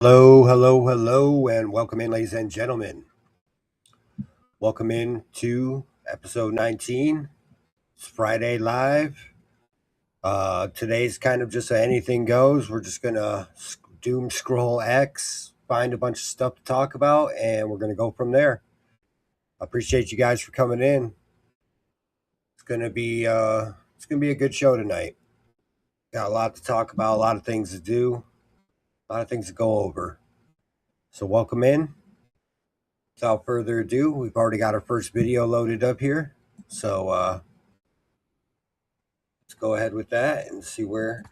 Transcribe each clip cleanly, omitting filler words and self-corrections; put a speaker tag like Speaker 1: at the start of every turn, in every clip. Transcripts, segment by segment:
Speaker 1: Hello, hello, hello, and welcome in, ladies and gentlemen. Welcome in to episode 19. It's Friday Live. Today's kind of just a anything goes. We're just going to doom scroll X, find a bunch of stuff to talk about, and we're going to go from there. I appreciate you guys for coming in. It's going to be a good show tonight. Got a lot to talk about, a lot of things to do, a lot of things to go over. So welcome in. Without further ado, we've already got our first video loaded up here. So let's go ahead with that and see where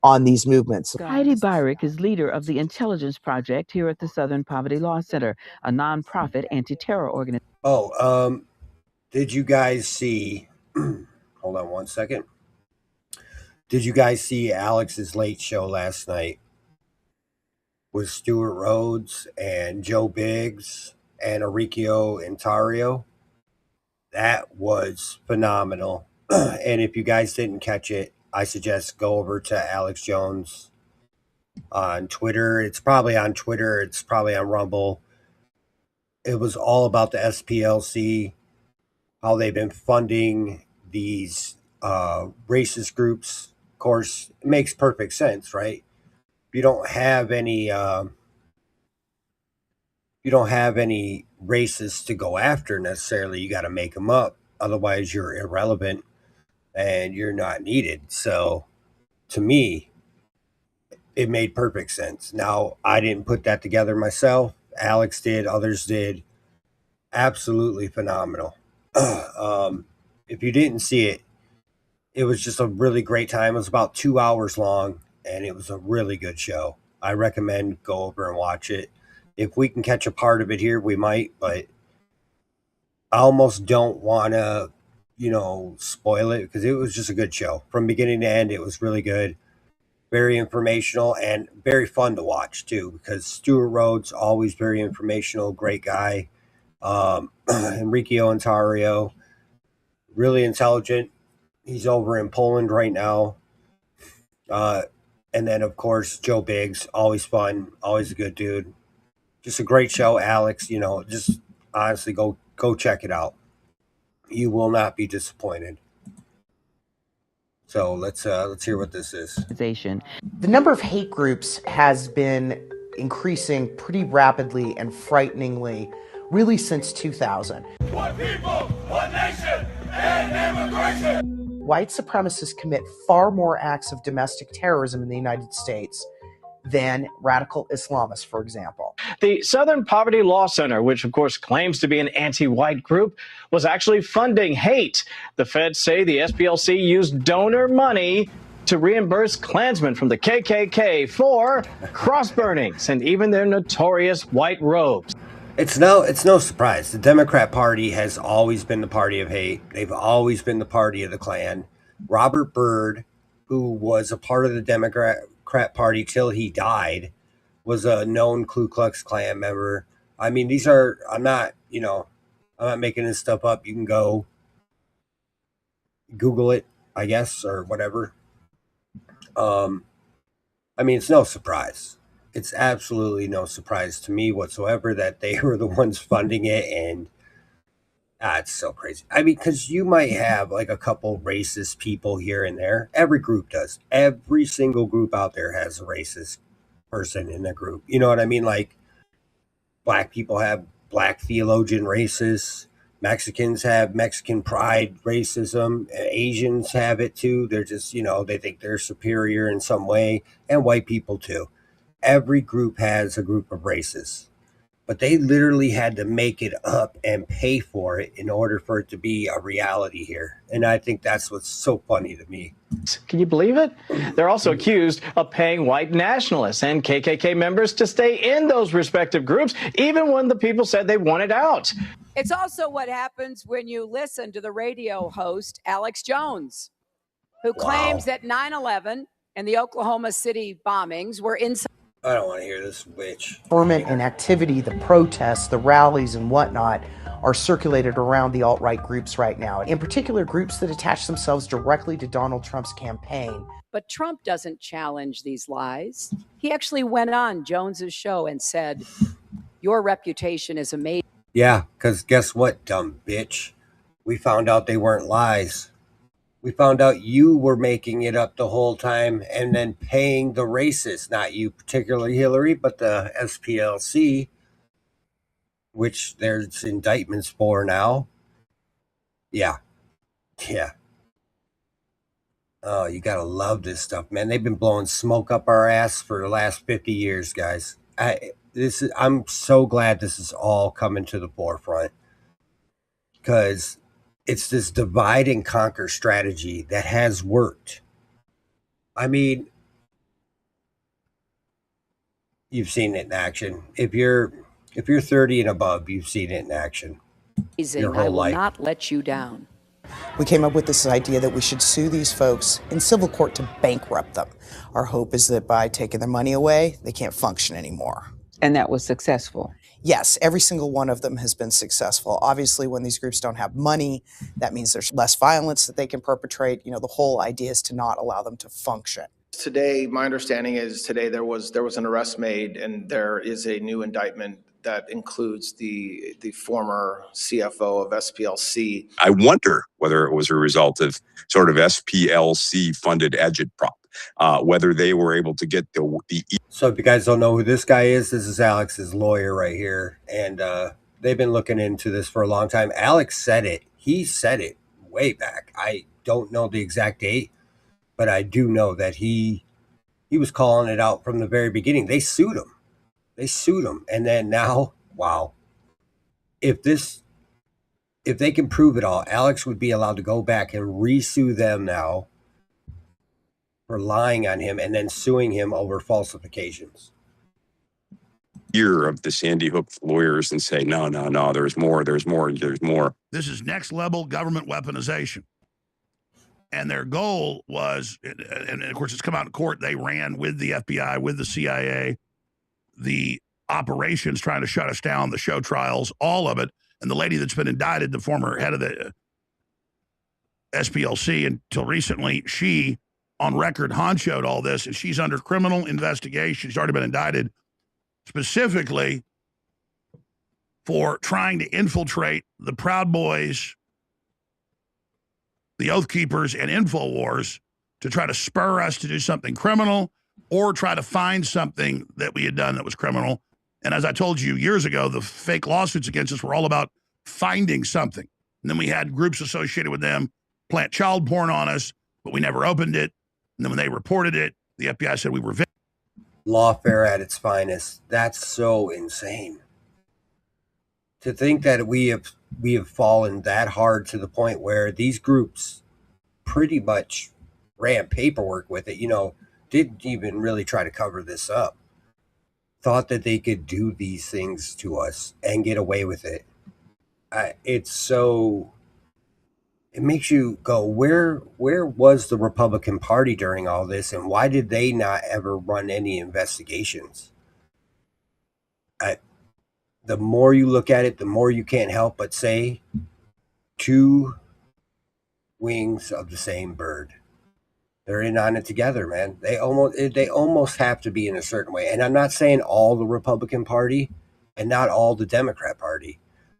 Speaker 2: on these movements.
Speaker 3: Heidi Beirich is leader of the Intelligence Project here at the Southern Poverty Law Center, a nonprofit anti-terror organization.
Speaker 1: Did you guys see, hold on one second. Did you guys see Alex's Late Show last night with Stuart Rhodes and Joe Biggs and Enrico Intario? That was phenomenal. And if you guys didn't catch it, I suggest go over to Alex Jones on Twitter. It's probably on Twitter. It's probably on Rumble. It was all about the SPLC, how they've been funding these racist groups. Of course, it makes perfect sense, right? You don't have any racists to go after necessarily. You got to make them up. Otherwise, you're irrelevant and you're not needed. So to me, it made perfect sense. Now, I didn't put that together myself. Alex did, others did. Absolutely phenomenal. If you didn't see it, it was just a really great time. It was about 2 hours long, and it was a really good show. I recommend go over and watch it. If we can catch a part of it here, we might, but I almost don't want to, spoil it because it was just a good show. From beginning to end, it was really good. Very informational and very fun to watch, too, because Stuart Rhodes, always very informational, great guy. Enrico Intario, really intelligent. He's over in Poland right now. And then, of course, Joe Biggs, always fun, always a good dude. Just a great show, Alex. Just honestly go check it out. You will not be disappointed. So let's hear what this is.
Speaker 2: The number of hate groups has been increasing pretty rapidly and frighteningly, really since 2000.
Speaker 4: One people, one nation, and immigration.
Speaker 2: White supremacists commit far more acts of domestic terrorism in the United States than radical Islamists, for example.
Speaker 5: The Southern Poverty Law Center, which of course claims to be an anti-white group, was actually funding hate. The feds say the SPLC used donor money to reimburse Klansmen from the KKK for cross burnings and even their notorious white robes.
Speaker 1: It's no surprise. The Democrat Party has always been the party of hate. They've always been the party of the Klan. Robert Byrd, who was a part of the Democrat Party till he died, was a known Ku Klux Klan member. I mean, I'm not making this stuff up. You can go Google it, I guess, or whatever. It's no surprise. It's absolutely no surprise to me whatsoever that they were the ones funding it, and it's so crazy. I mean, because you might have like a couple racist people here and there. Every group does. Every single group out there has a racist person in their group. You know what I mean? Like, black people have black theologian racists. Mexicans have Mexican pride racism. Asians have it too. They're just, they think they're superior in some way. And white people too. Every group has a group of racists. But they literally had to make it up and pay for it in order for it to be a reality here. And I think that's what's so funny to me.
Speaker 5: Can you believe it? They're also accused of paying white nationalists and KKK members to stay in those respective groups, even when the people said they wanted out.
Speaker 6: It's also what happens when you listen to the radio host, Alex Jones, who claims that 9/11 and the Oklahoma City bombings were inside.
Speaker 1: I don't want to hear this witch.
Speaker 2: Government and activity, the protests, the rallies and whatnot are circulated around the alt-right groups right now. In particular, groups that attach themselves directly to Donald Trump's campaign.
Speaker 6: But Trump doesn't challenge these lies. He actually went on Jones's show and said, your reputation is amazing.
Speaker 1: Yeah, because guess what, dumb bitch? We found out they weren't lies. We found out you were making it up the whole time and then paying the racists, not you particularly, Hillary, but the SPLC, which there's indictments for now. Yeah. Yeah. Oh, you gotta love this stuff, man. They've been blowing smoke up our ass for the last 50 years, guys. I'm so glad this is all coming to the forefront, because it's this divide and conquer strategy that has worked. I mean, you've seen it in action. If you're 30 and above, you've seen it in action. Your whole
Speaker 6: I will
Speaker 1: life.
Speaker 6: not let you down.
Speaker 2: We came up with this idea that we should sue these folks in civil court to bankrupt them. Our hope is that by taking their money away, they can't function anymore.
Speaker 3: And that was successful.
Speaker 2: Yes, every single one of them has been successful. Obviously, when these groups don't have money, that means there's less violence that they can perpetrate. You know, the whole idea is to not allow them to function.
Speaker 7: Today, my understanding is today there was an arrest made, and there is a new indictment that includes the former CFO of SPLC.
Speaker 8: I wonder whether it was a result of sort of SPLC-funded agitprop, whether they were able to get the.
Speaker 1: So if you guys don't know who this guy is, this is Alex's lawyer right here. And they've been looking into this for a long time. Alex said it. He said it way back. I don't know the exact date, but I do know that he was calling it out from the very beginning. They sued him. And then now, wow. If they can prove it all, Alex would be allowed to go back and re-sue them now for lying on him and then suing him over falsifications.
Speaker 8: Ear of the Sandy Hook lawyers and say, no, there's more.
Speaker 9: This is next level government weaponization. And their goal was, and of course it's come out in court, they ran with the FBI, with the CIA, the operations trying to shut us down, the show trials, all of it. And the lady that's been indicted, the former head of the SPLC until recently, she on record honchoed all this, and she's under criminal investigation. She's already been indicted specifically for trying to infiltrate the Proud Boys, the Oath Keepers, and InfoWars to try to spur us to do something criminal or try to find something that we had done that was criminal. And as I told you years ago, the fake lawsuits against us were all about finding something. And then we had groups associated with them plant child porn on us, but we never opened it. And then when they reported it, the FBI said we were
Speaker 1: lawfare at its finest. That's so insane. To think that we have fallen that hard to the point where these groups pretty much ran paperwork with it, didn't even really try to cover this up. Thought that they could do these things to us and get away with it. It makes you go, where was the Republican Party during all this, and why did they not ever run any investigations? The more you look at it, the more you can't help but say, two wings of the same bird. They're in on it together, man. They almost have to be in a certain way. And I'm not saying all the Republican Party and not all the Democrat Party.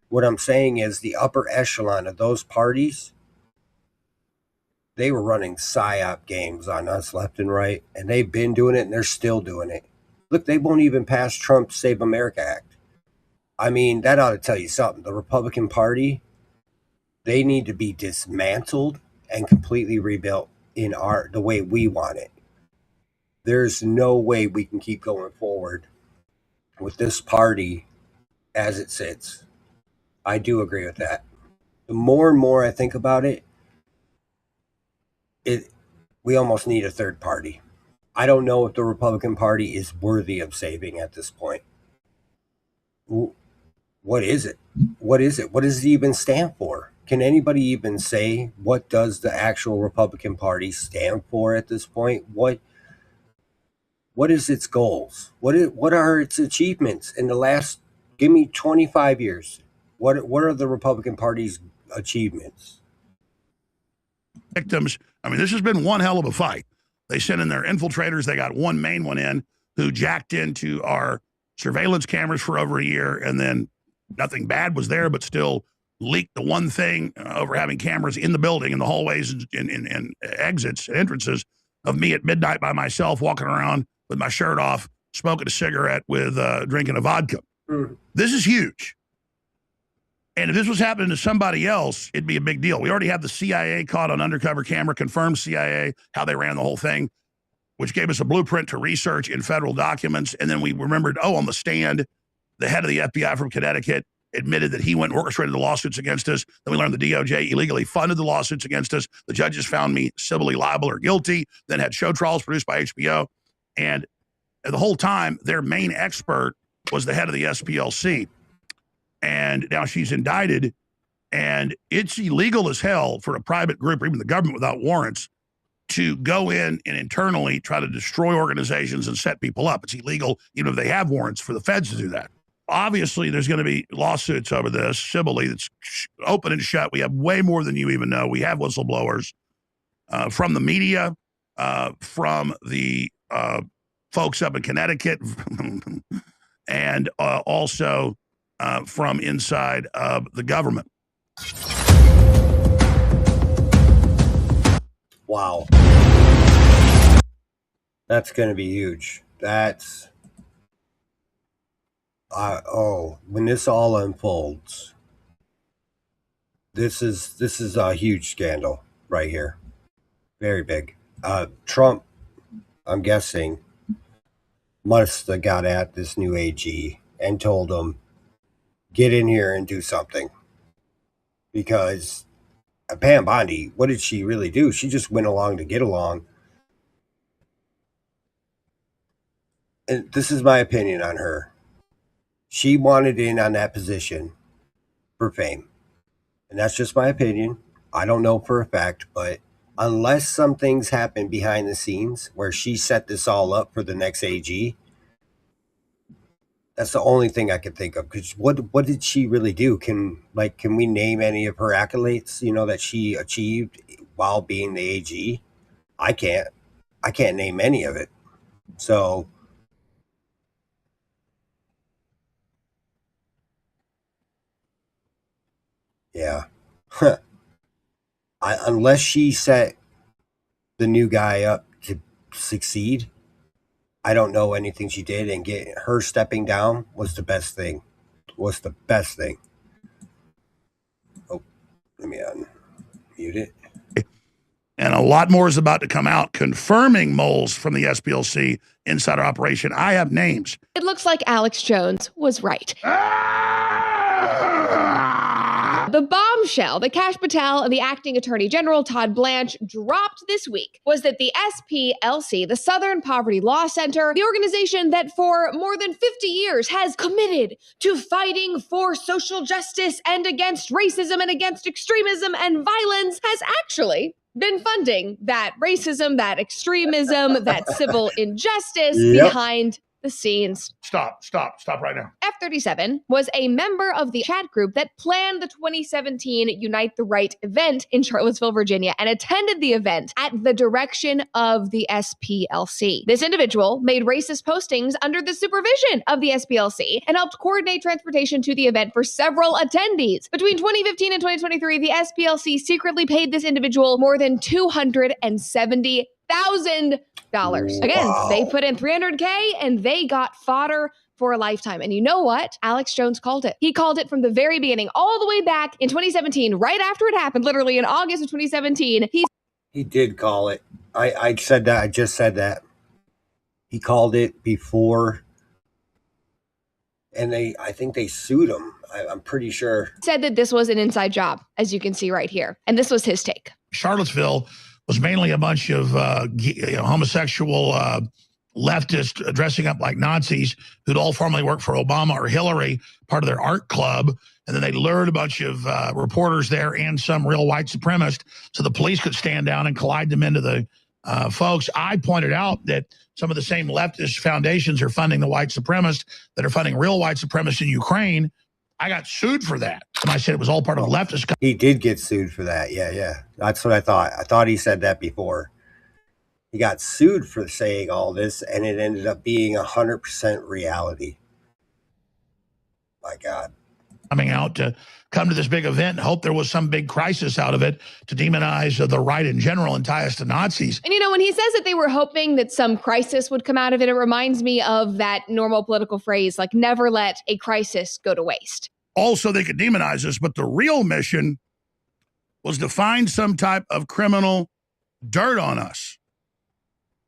Speaker 1: What I'm saying is the upper echelon of those parties, they were running PSYOP games on us left and right. And they've been doing it, and they're still doing it. Look, they won't even pass Trump's Save America Act. I mean, that ought to tell you something. The Republican Party, they need to be dismantled and completely rebuilt in the way we want it. There's no way we can keep going forward with this party as it sits. I do agree with that. The more and more I think about it, we almost need a third party. I don't know if the Republican Party is worthy of saving at this point. What is it? What does it even stand for? Can anybody even say what does the actual Republican Party stand for at this point? What is its goals? What are its achievements in the last? Give me 25 years. What are the Republican Party's achievements?
Speaker 9: victims. I mean, this has been one hell of a fight. They sent in their infiltrators. They got one main one in who jacked into our surveillance cameras for over a year, and then nothing bad was there, but still leaked the one thing over having cameras in the building, in the hallways and exits, entrances, of me at midnight by myself walking around with my shirt off, smoking a cigarette with drinking a vodka. This is huge. And if this was happening to somebody else, it'd be a big deal. We already have the CIA caught on undercover camera, confirmed CIA, how they ran the whole thing, which gave us a blueprint to research in federal documents. And then we remembered, on the stand, the head of the FBI from Connecticut admitted that he went and orchestrated the lawsuits against us. Then we learned the DOJ illegally funded the lawsuits against us. The judges found me civilly liable or guilty, then had show trials produced by HBO. And the whole time, their main expert was the head of the SPLC. And now she's indicted, and it's illegal as hell for a private group or even the government without warrants to go in and internally try to destroy organizations and set people up. It's illegal even if they have warrants for the feds to do that. Obviously, there's going to be lawsuits over this, civilly, that's open and shut. We have way more than you even know. We have whistleblowers from the media, from the folks up in Connecticut, and also from inside of the government.
Speaker 1: Wow. That's going to be huge. That's... when this all unfolds, this is a huge scandal right here. Very big. Trump, I'm guessing, must have got at this new AG and told him, get in here and do something. Because Pam Bondi, what did she really do? She just went along to get along. And this is my opinion on her. She wanted in on that position for fame. And that's just my opinion. I don't know for a fact, but unless some things happen behind the scenes where she set this all up for the next AG, that's the only thing I could think of. Because what did she really do? Can we name any of her accolades, that she achieved while being the AG? I can't name any of it. So yeah. Unless she set the new guy up to succeed, I don't know anything she did, and get her stepping down was the best thing. Oh, let me unmute it.
Speaker 9: And a lot more is about to come out confirming moles from the SPLC insider operation. I have names.
Speaker 10: It looks like Alex Jones was right. The bombshell that Kash Patel and the acting attorney general, Todd Blanche, dropped this week was that the SPLC, the Southern Poverty Law Center, the organization that for more than 50 years has committed to fighting for social justice and against racism and against extremism and violence, has actually been funding that racism, that extremism, that civil injustice behind the scenes.
Speaker 9: Stop right now.
Speaker 10: F-37 was a member of the chat group that planned the 2017 Unite the Right event in Charlottesville, Virginia, and attended the event at the direction of the SPLC. This individual made racist postings under the supervision of the SPLC and helped coordinate transportation to the event for several attendees. Between 2015 and 2023, the SPLC secretly paid this individual more than $270,000. Again, they put in $300K and they got fodder for a lifetime. And you know what? Alex Jones called it. He called it from the very beginning, all the way back in 2017, right after it happened, literally in August of 2017.
Speaker 1: He did call it. I said that. I just said that. He called it before, and I think they sued him. I'm pretty sure.
Speaker 10: Said that this was an inside job, as you can see right here. And this was his take.
Speaker 9: Charlottesville was mainly a bunch of homosexual leftists dressing up like Nazis who'd all formerly worked for Obama or Hillary, part of their art club. And then they lured a bunch of reporters there and some real white supremacists so the police could stand down and collide them into the folks. I pointed out that some of the same leftist foundations are funding the white supremacists that are funding real white supremacists in Ukraine. I got sued for that. And I said it was all part of the leftist.
Speaker 1: He did get sued for that. Yeah. That's what I thought. I thought he said that before. He got sued for saying all this, and it ended up being 100% reality. My God.
Speaker 9: Coming out to come to this big event and hope there was some big crisis out of it to demonize the right in general and tie us to Nazis.
Speaker 10: And, you know, when he says that they were hoping that some crisis would come out of it, it reminds me of that normal political phrase, like, never let a crisis go to waste. Also, they could demonize us, but the real mission was to find some type of criminal dirt on us.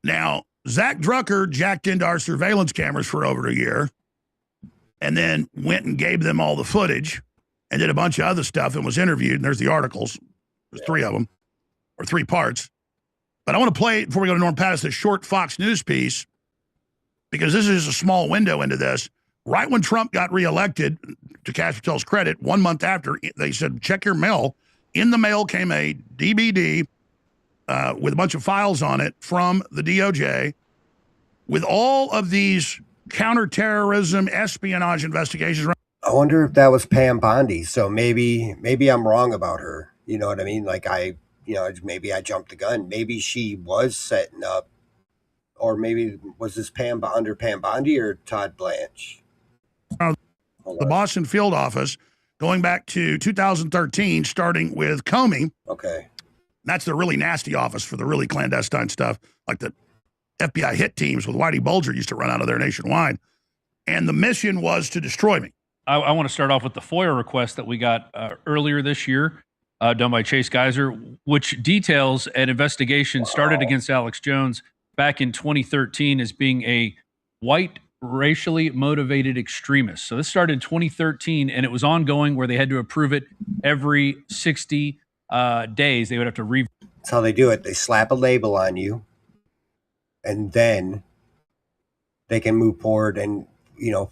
Speaker 10: Now, Zach Drucker jacked into our surveillance cameras for over a year and then went and gave them all the footage and did a bunch of other stuff and was interviewed. And there's the articles. There's 3 of them, or 3 parts. But I want to play, before we go to Norm Pattis, this short Fox News piece, because this is a small window into this. Right when Trump got reelected, to Kash Patel's credit, 1 month after, they said, check your mail. In the mail came a DVD with a bunch of files on it from the DOJ with all of these counterterrorism, espionage investigations.
Speaker 1: I wonder if that was Pam Bondi. So maybe I'm wrong about her. You know what I mean? Like maybe I jumped the gun. Maybe she was setting up, or maybe was this under Pam Bondi or Todd Blanche?
Speaker 9: The Boston field office, going back to 2013, starting with Comey.
Speaker 1: Okay.
Speaker 9: That's the really nasty office for the really clandestine stuff, like the FBI hit teams with Whitey Bulger used to run out of there nationwide. And the mission was to destroy me.
Speaker 11: I want to start off with the FOIA request that we got earlier this year, done by Chase Geiser, which details an investigation started against Alex Jones back in 2013 as being a white, racially motivated extremist. So this started in 2013, and it was ongoing where they had to approve it every 60 days. They would have to
Speaker 1: That's how they do it. They slap a label on you, and then they can move forward and,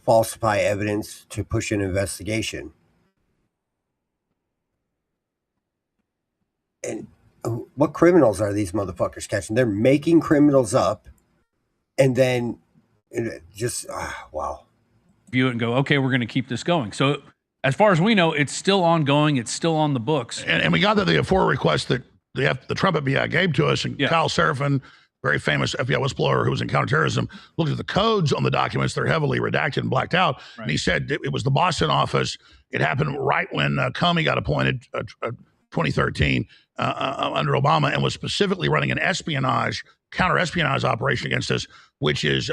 Speaker 1: falsify evidence to push an investigation. And what criminals are these motherfuckers catching? They're making criminals up, and then just, wow.
Speaker 11: View it and go, okay, we're going to keep this going. So as far as we know, it's still ongoing. It's still on the books.
Speaker 9: And we got the FOIA request that the Trump FBI gave to us, and Kyle Seraphin, very famous FBI whistleblower who was in counterterrorism, looked at the codes on the documents. They're heavily redacted and blacked out. Right. And he said it was the Boston office. It happened right when Comey got appointed, 2013, under Obama, and was specifically running an counter-espionage operation against us, which is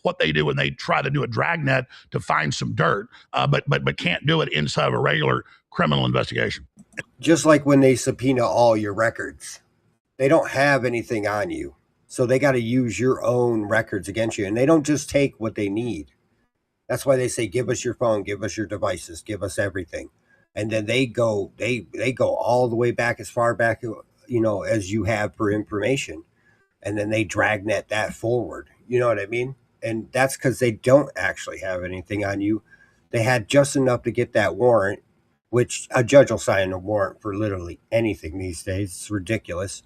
Speaker 9: what they do when they try to do a dragnet to find some dirt, but can't do it inside of a regular criminal investigation.
Speaker 1: Just like when they subpoena all your records. They don't have anything on you. So they got to use your own records against you. And they don't just take what they need. That's why they say, give us your phone, give us your devices, give us everything. And then they go all the way back, as far back, as you have for information. And then they dragnet that forward. You know what I mean? And that's because they don't actually have anything on you. They had just enough to get that warrant, which a judge will sign a warrant for literally anything these days. It's ridiculous.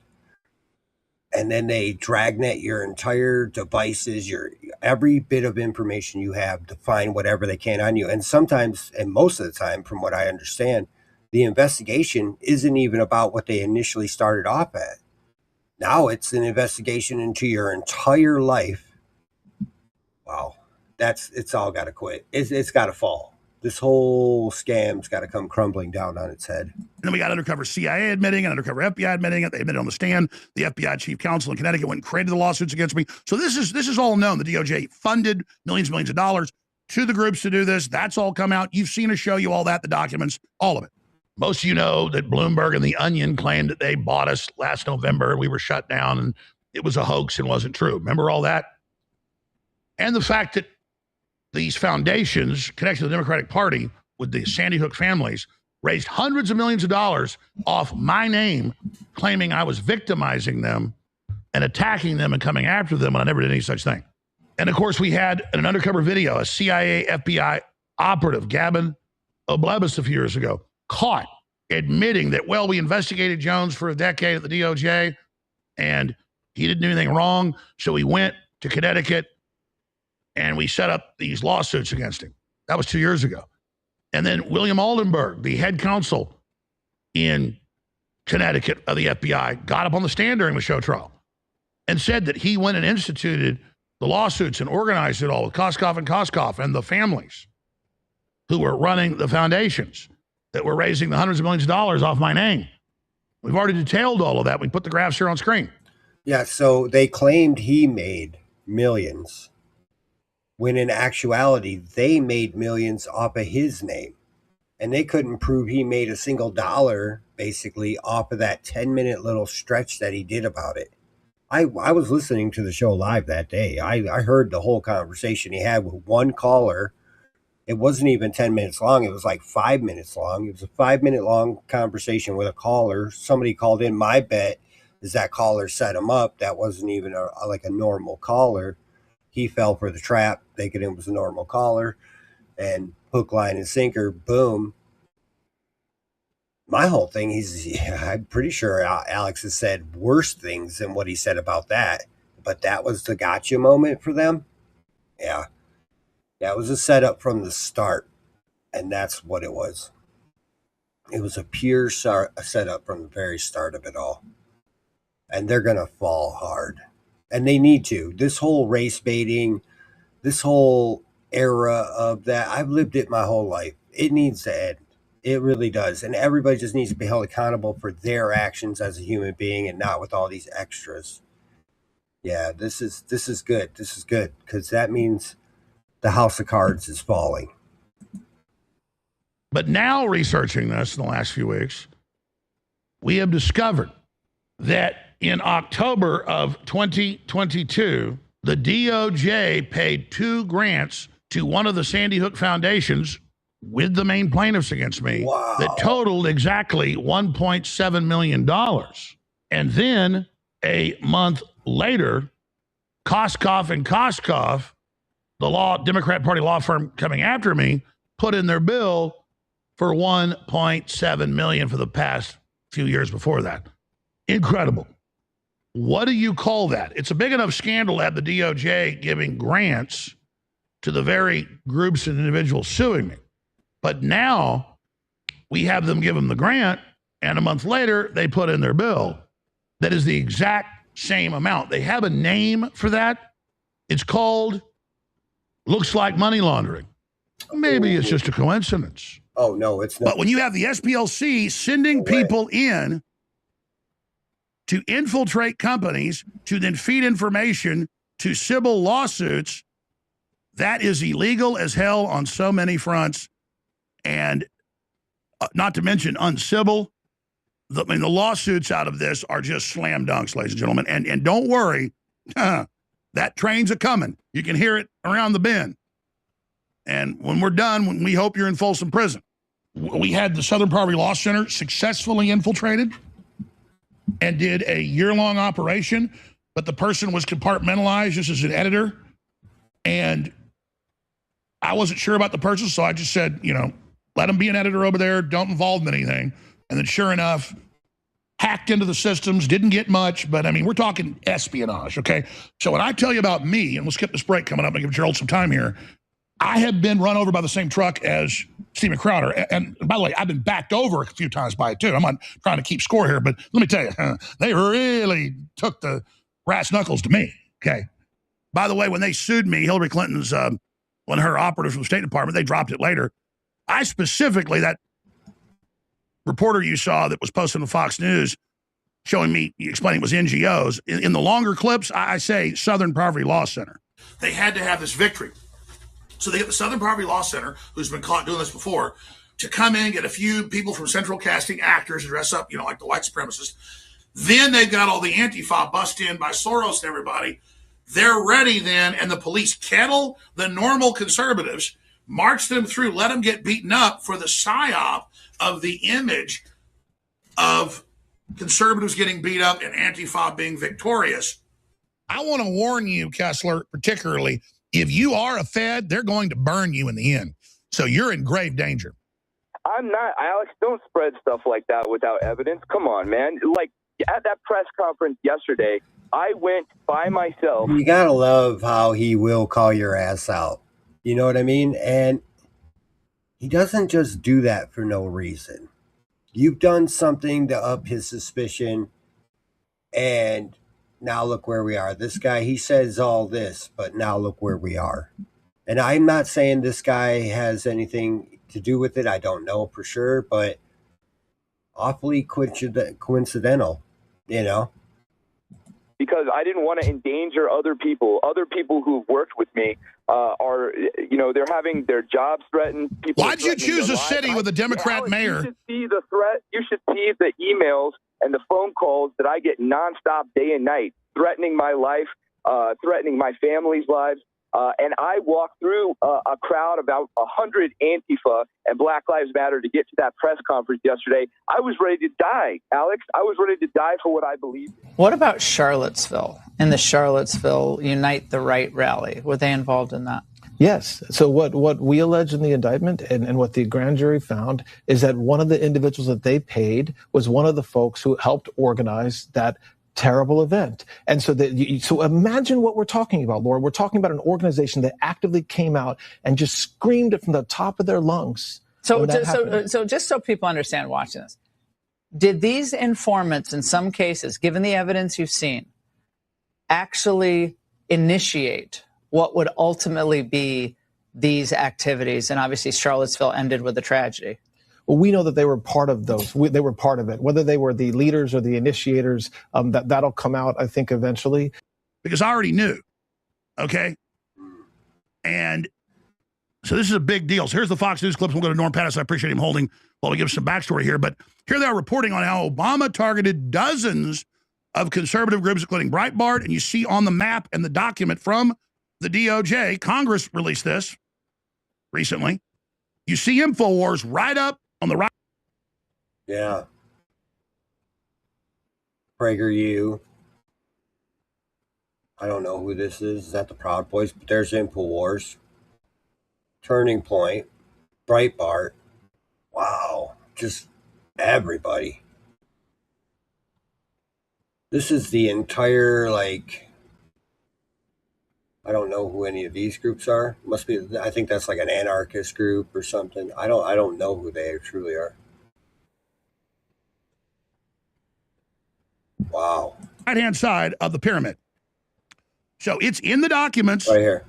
Speaker 1: And then they dragnet your entire devices, every bit of information you have to find whatever they can on you. And sometimes, and most of the time, from what I understand, the investigation isn't even about what they initially started off at. Now it's an investigation into your entire life. Wow. It's all got to quit. It's got to fall. This whole scam's got to come crumbling down on its head.
Speaker 9: And then we got undercover CIA admitting and undercover FBI admitting it. They admitted on the stand. The FBI chief counsel in Connecticut went and created the lawsuits against me. So this is all known. The DOJ funded millions of dollars to the groups to do this. That's all come out. You've seen us show you all that, the documents, all of it. Most of you know that Bloomberg and The Onion claimed that they bought us last November. We were shut down and it was a hoax and wasn't true. Remember all that? And the fact that these foundations connected to the Democratic Party with the Sandy Hook families raised hundreds of millions of dollars off my name, claiming I was victimizing them and attacking them and coming after them, and I never did any such thing. And of course, we had an undercover video, a CIA FBI operative, Gavin Oblebis, a few years ago, caught admitting that, well, we investigated Jones for a decade at the DOJ and he didn't do anything wrong. So we went to Connecticut and we set up these lawsuits against him. That was 2 years ago. And then William Oldenburg, the head counsel in Connecticut of the FBI, got up on the stand during the show trial and said that he went and instituted the lawsuits and organized it all with Koskoff and the families who were running the foundations that were raising the hundreds of millions of dollars off my name. We've already detailed all of that. We put the graphs here on screen.
Speaker 1: Yeah, so they claimed he made millions, when in actuality, they made millions off of his name. And they couldn't prove he made a single dollar, basically, off of that 10-minute little stretch that he did about it. I was listening to the show live that day. I heard the whole conversation he had with one caller. It wasn't even 10 minutes long. It was like 5 minutes long. It was a 5-minute long conversation with a caller. Somebody called in. My bet is that caller set him up. That wasn't even like a normal caller. He fell for the trap, thinking it was a normal caller. And hook, line, and sinker, boom. My whole thing, I'm pretty sure Alex has said worse things than what he said about that. But that was the gotcha moment for them. Yeah. That was a setup from the start. And that's what it was. It was a pure setup from the very start of it all. And they're going to fall hard. And they need to. This whole race baiting, this whole era of that, I've lived it my whole life. It needs to end. It really does. And everybody just needs to be held accountable for their actions as a human being and not with all these extras. Yeah, this is good. This is good because that means the house of cards is falling.
Speaker 9: But now, researching this in the last few weeks, we have discovered that in October of 2022, the DOJ paid 2 grants to one of the Sandy Hook foundations with the main plaintiffs against me that totaled exactly $1.7 million. And then a month later, Koskoff, the Democrat Party law firm coming after me, put in their bill for $1.7 million for the past few years before that. Incredible. What do you call that? It's a big enough scandal to have the DOJ giving grants to the very groups and individuals suing me. But now we have them give them the grant, and a month later, they put in their bill that is the exact same amount. They have a name for that. It's called, looks like money laundering. Maybe it's just a coincidence.
Speaker 1: Oh, no, it's not.
Speaker 9: But when you have the SPLC sending people in to infiltrate companies to then feed information to civil lawsuits, that is illegal as hell on so many fronts. And not to mention uncivil. The lawsuits out of this are just slam dunks, ladies and gentlemen. And don't worry, that train's a-coming. You can hear it around the bend. And when we're done, we hope you're in Folsom Prison. We had the Southern Poverty Law Center successfully infiltrated and did a year-long operation, but the person was compartmentalized just as an editor. And I wasn't sure about the person, so I just said, let him be an editor over there. Don't involve him in anything. And then sure enough, hacked into the systems, didn't get much, but we're talking espionage, okay? So when I tell you about me, and we'll skip this break coming up and give Gerald some time here, I have been run over by the same truck as Steven Crowder. And by the way, I've been backed over a few times by it too. I'm not trying to keep score here, but let me tell you, they really took the brass knuckles to me, okay? By the way, when they sued me, Hillary Clinton's, one of her operatives from the State Department, they dropped it later. I specifically, that reporter you saw that was posted on Fox News showing me, explaining it was NGOs. In the longer clips, I say Southern Poverty Law Center. They had to have this victory. So they get the Southern Poverty Law Center, who's been caught doing this before, to come in, get a few people from Central Casting, actors, and dress up, like the white supremacists. Then they've got all the Antifa bust in by Soros and everybody. They're ready then, and the police kettle the normal conservatives, march them through, let them get beaten up for the psyop of the image of conservatives getting beat up and Antifa being victorious. I want to warn you, Kessler, particularly, if you are a Fed, they're going to burn you in the end. So you're in grave danger.
Speaker 12: I'm not, Alex, don't spread stuff like that without evidence. Come on, man. Like at that press conference yesterday, I went by myself.
Speaker 1: You got to love how he will call your ass out. You know what I mean? And he doesn't just do that for no reason. You've done something to up his suspicion, and now look where we are. This guy, he says all this, but now look where we are. And I'm not saying this guy has anything to do with it. I don't know for sure, but awfully coincidental, you know?
Speaker 12: Because I didn't want to endanger other people. Other people who've worked with me are, you know, they're having their jobs threatened.
Speaker 9: Why'd you choose a city with a Democrat mayor?
Speaker 12: You should see the threat. You should see the emails and the phone calls that I get nonstop, day and night, threatening my life, threatening my family's lives. And I walked through a crowd about 100 Antifa and Black Lives Matter to get to that press conference yesterday. I was ready to die, Alex. I was ready to die for what I believed.
Speaker 13: What about Charlottesville and the Charlottesville Unite the Right rally? Were they involved in that?
Speaker 14: Yes. So what we allege in the indictment and what the grand jury found is that one of the individuals that they paid was one of the folks who helped organize that terrible event. And so so imagine what we're talking about, Laura. We're talking about an organization that actively came out and just screamed it from the top of their lungs.
Speaker 13: So just so people understand watching this, did these informants in some cases, given the evidence you've seen, actually initiate what would ultimately be these activities? And obviously Charlottesville ended with a tragedy.
Speaker 14: Well, we know that they were part of those. They were part of it. Whether they were the leaders or the initiators, that'll come out, I think, eventually.
Speaker 9: Because I already knew, okay? And so this is a big deal. So here's the Fox News clips. We'll go to Norm Pattis. I appreciate him holding while we give some backstory here. But here they are reporting on how Obama targeted dozens of conservative groups, including Breitbart. And you see on the map and the document from the DOJ, Congress released this recently. You see InfoWars right up on the right.
Speaker 1: Yeah. PragerU. I don't know who this is. Is that the Proud Boys? But there's InfoWars. Turning Point. Breitbart. Wow. Just everybody. This is the entire, like, I don't know who any of these groups are. Must be, I think that's like an anarchist group or something. I don't know who they truly are. Wow.
Speaker 9: Right-hand side of the pyramid. So it's in the documents.
Speaker 1: Right here.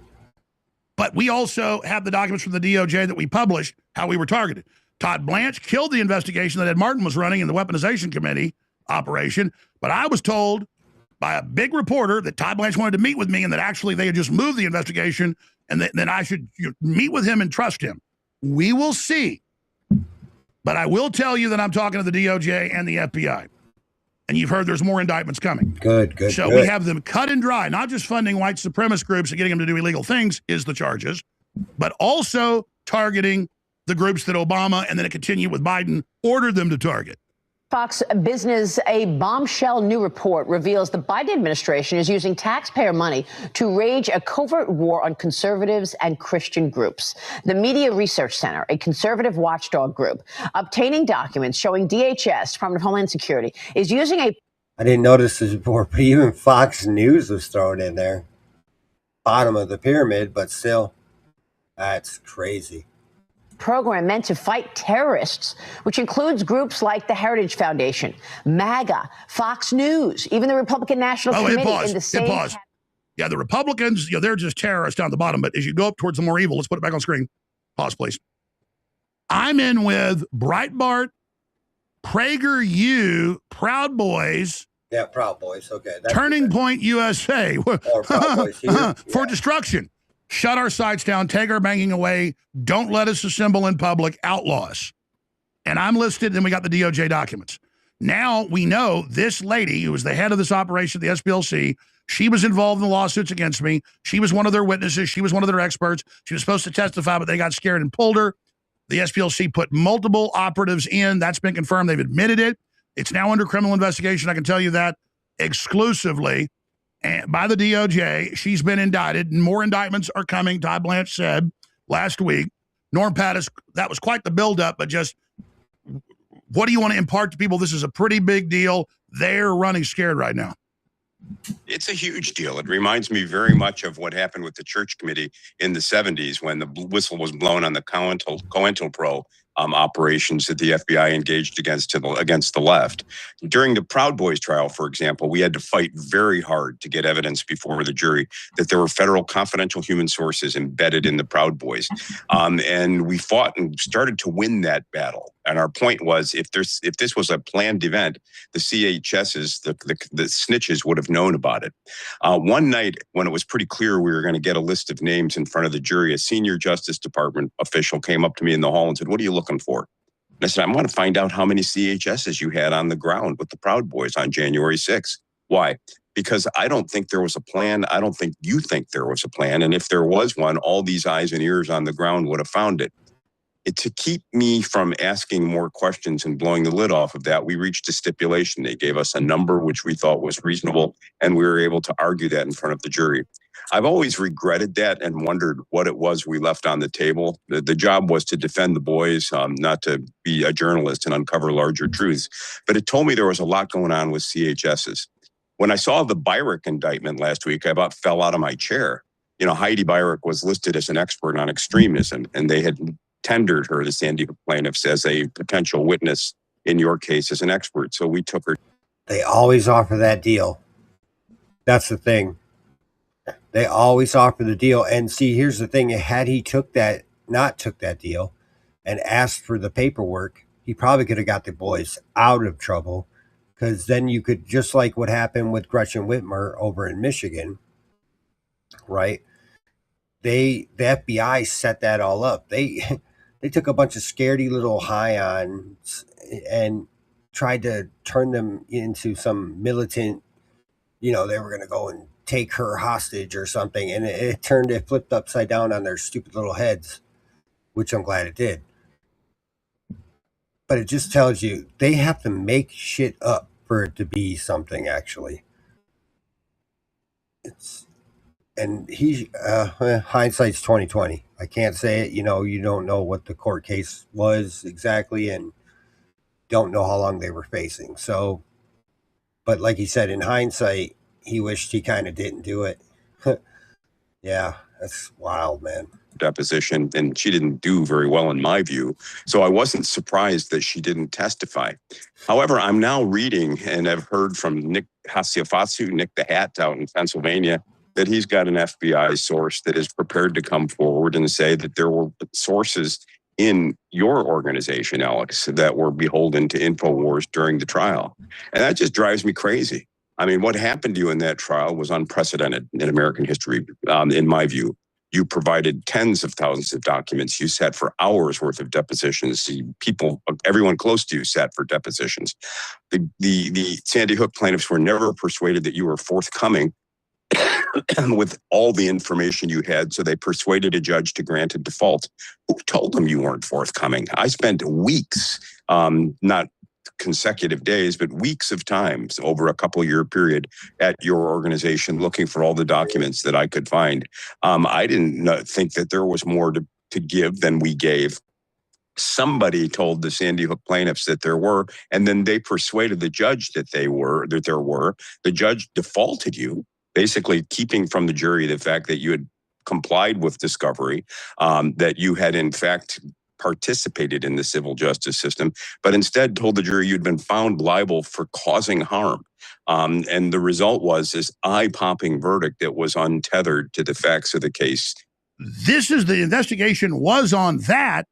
Speaker 9: But we also have the documents from the DOJ that we published, how we were targeted. Todd Blanche killed the investigation that Ed Martin was running in the Weaponization Committee operation. But I was told by a big reporter that Todd Blanche wanted to meet with me and that actually they had just moved the investigation and that I should meet with him and trust him. We will see. But I will tell you that I'm talking to the DOJ and the FBI. And you've heard there's more indictments coming.
Speaker 1: Good.
Speaker 9: So we have them cut and dry, not just funding white supremacist groups and getting them to do illegal things is the charges, but also targeting the groups that Obama and then it continued with Biden ordered them to target.
Speaker 15: Fox Business, a bombshell new report reveals the Biden administration is using taxpayer money to wage a covert war on conservatives and Christian groups. The Media Research Center, a conservative watchdog group, obtaining documents showing DHS, Department of Homeland Security, is using a...
Speaker 1: I didn't notice this before, but even Fox News was thrown in there. Bottom of the pyramid, but still, that's crazy.
Speaker 15: Program meant to fight terrorists, which includes groups like the Heritage Foundation, MAGA, Fox News, even the Republican National Committee in the same.
Speaker 9: Yeah, the Republicans, they're just terrorists down the bottom. But as you go up towards the more evil, let's put it back on screen. Pause, please. I'm in with Breitbart, PragerU, Proud Boys.
Speaker 1: Yeah, Proud Boys. Okay.
Speaker 9: Turning Point USA for destruction. Shut our sites down, take our banking away, don't let us assemble in public, outlaws. And I'm listed, and we got the DOJ documents. Now we know this lady who was the head of this operation, the SPLC, she was involved in the lawsuits against me. She was one of their witnesses. She was one of their experts. She was supposed to testify, but they got scared and pulled her. The SPLC put multiple operatives in. That's been confirmed. They've admitted it. It's now under criminal investigation. I can tell you that exclusively. And by the DOJ, she's been indicted. More indictments are coming, Todd Blanche said last week. Norm Pattis, that was quite the buildup, but just what do you want to impart to people? This is a pretty big deal. They're running scared right now.
Speaker 8: It's a huge deal. It reminds me very much of what happened with the Church Committee in the 70s when the whistle was blown on the COINTELPRO operations that the FBI engaged against the left. During the Proud Boys trial, for example, we had to fight very hard to get evidence before the jury that there were federal confidential human sources embedded in the Proud Boys. And we fought and started to win that battle. And our point was, if this was a planned event, the CHSs, the snitches would have known about it. One night when it was pretty clear we were going to get a list of names in front of the jury, a senior Justice Department official came up to me in the hall and said, "What are you looking for?" And I said, "I want to find out how many CHSs you had on the ground with the Proud Boys on January 6th. Why? Because I don't think there was a plan. I don't think you think there was a plan. And if there was one, all these eyes and ears on the ground would have found it." To keep me from asking more questions and blowing the lid off of that, we reached a stipulation. They gave us a number which we thought was reasonable, and we were able to argue that in front of the jury. I've always regretted that and wondered what it was we left on the table. The job was to defend the boys, not to be a journalist and uncover larger truths. But it told me there was a lot going on with CHSs. When I saw the Byrick indictment last week, I about fell out of my chair. You know, Heidi Byrick was listed as an expert on extremism, and they had tendered her, the Sandy Hook plaintiffs, as a potential witness in your case as an expert. So we took her.
Speaker 1: They always offer that deal. That's the thing. They always offer the deal. And see, here's the thing. Had he not took that deal and asked for the paperwork, he probably could have got the boys out of trouble, because then you could, just like what happened with Gretchen Whitmer over in Michigan, right? The FBI set that all up. They took a bunch of scaredy little high-ons and tried to turn them into some militant, they were going to go and take her hostage or something. And it flipped upside down on their stupid little heads, which I'm glad it did. But it just tells you they have to make shit up for it to be something, actually. And hindsight's 2020. I can't say it. You don't know what the court case was exactly, and don't know how long they were facing. So, but like he said, in hindsight, he wished he kind of didn't do it. Yeah, that's wild, man.
Speaker 8: Deposition, and she didn't do very well in my view. So I wasn't surprised that she didn't testify. However, I'm now reading, and I've heard from Nick Hasiafatsu, Nick the Hat out in Pennsylvania, that he's got an FBI source that is prepared to come forward and say that there were sources in your organization, Alex, that were beholden to InfoWars during the trial. And that just drives me crazy. I mean, what happened to you in that trial was unprecedented in American history, in my view. You provided tens of thousands of documents. You sat for hours worth of depositions. People, everyone close to you sat for depositions. The Sandy Hook plaintiffs were never persuaded that you were forthcoming with all the information you had, so they persuaded a judge to grant a default. Who told them you weren't forthcoming? I spent weeks, not consecutive days, but weeks of times over a couple-year period at your organization looking for all the documents that I could find. I didn't think that there was more to give than we gave. Somebody told the Sandy Hook plaintiffs that there were, and then they persuaded the judge that there were. The judge defaulted you, basically keeping from the jury the fact that you had complied with discovery, that you had in fact participated in the civil justice system, but instead told the jury you'd been found liable for causing harm. And the result was this eye-popping verdict that was untethered to the facts of the case.
Speaker 9: The investigation was on that.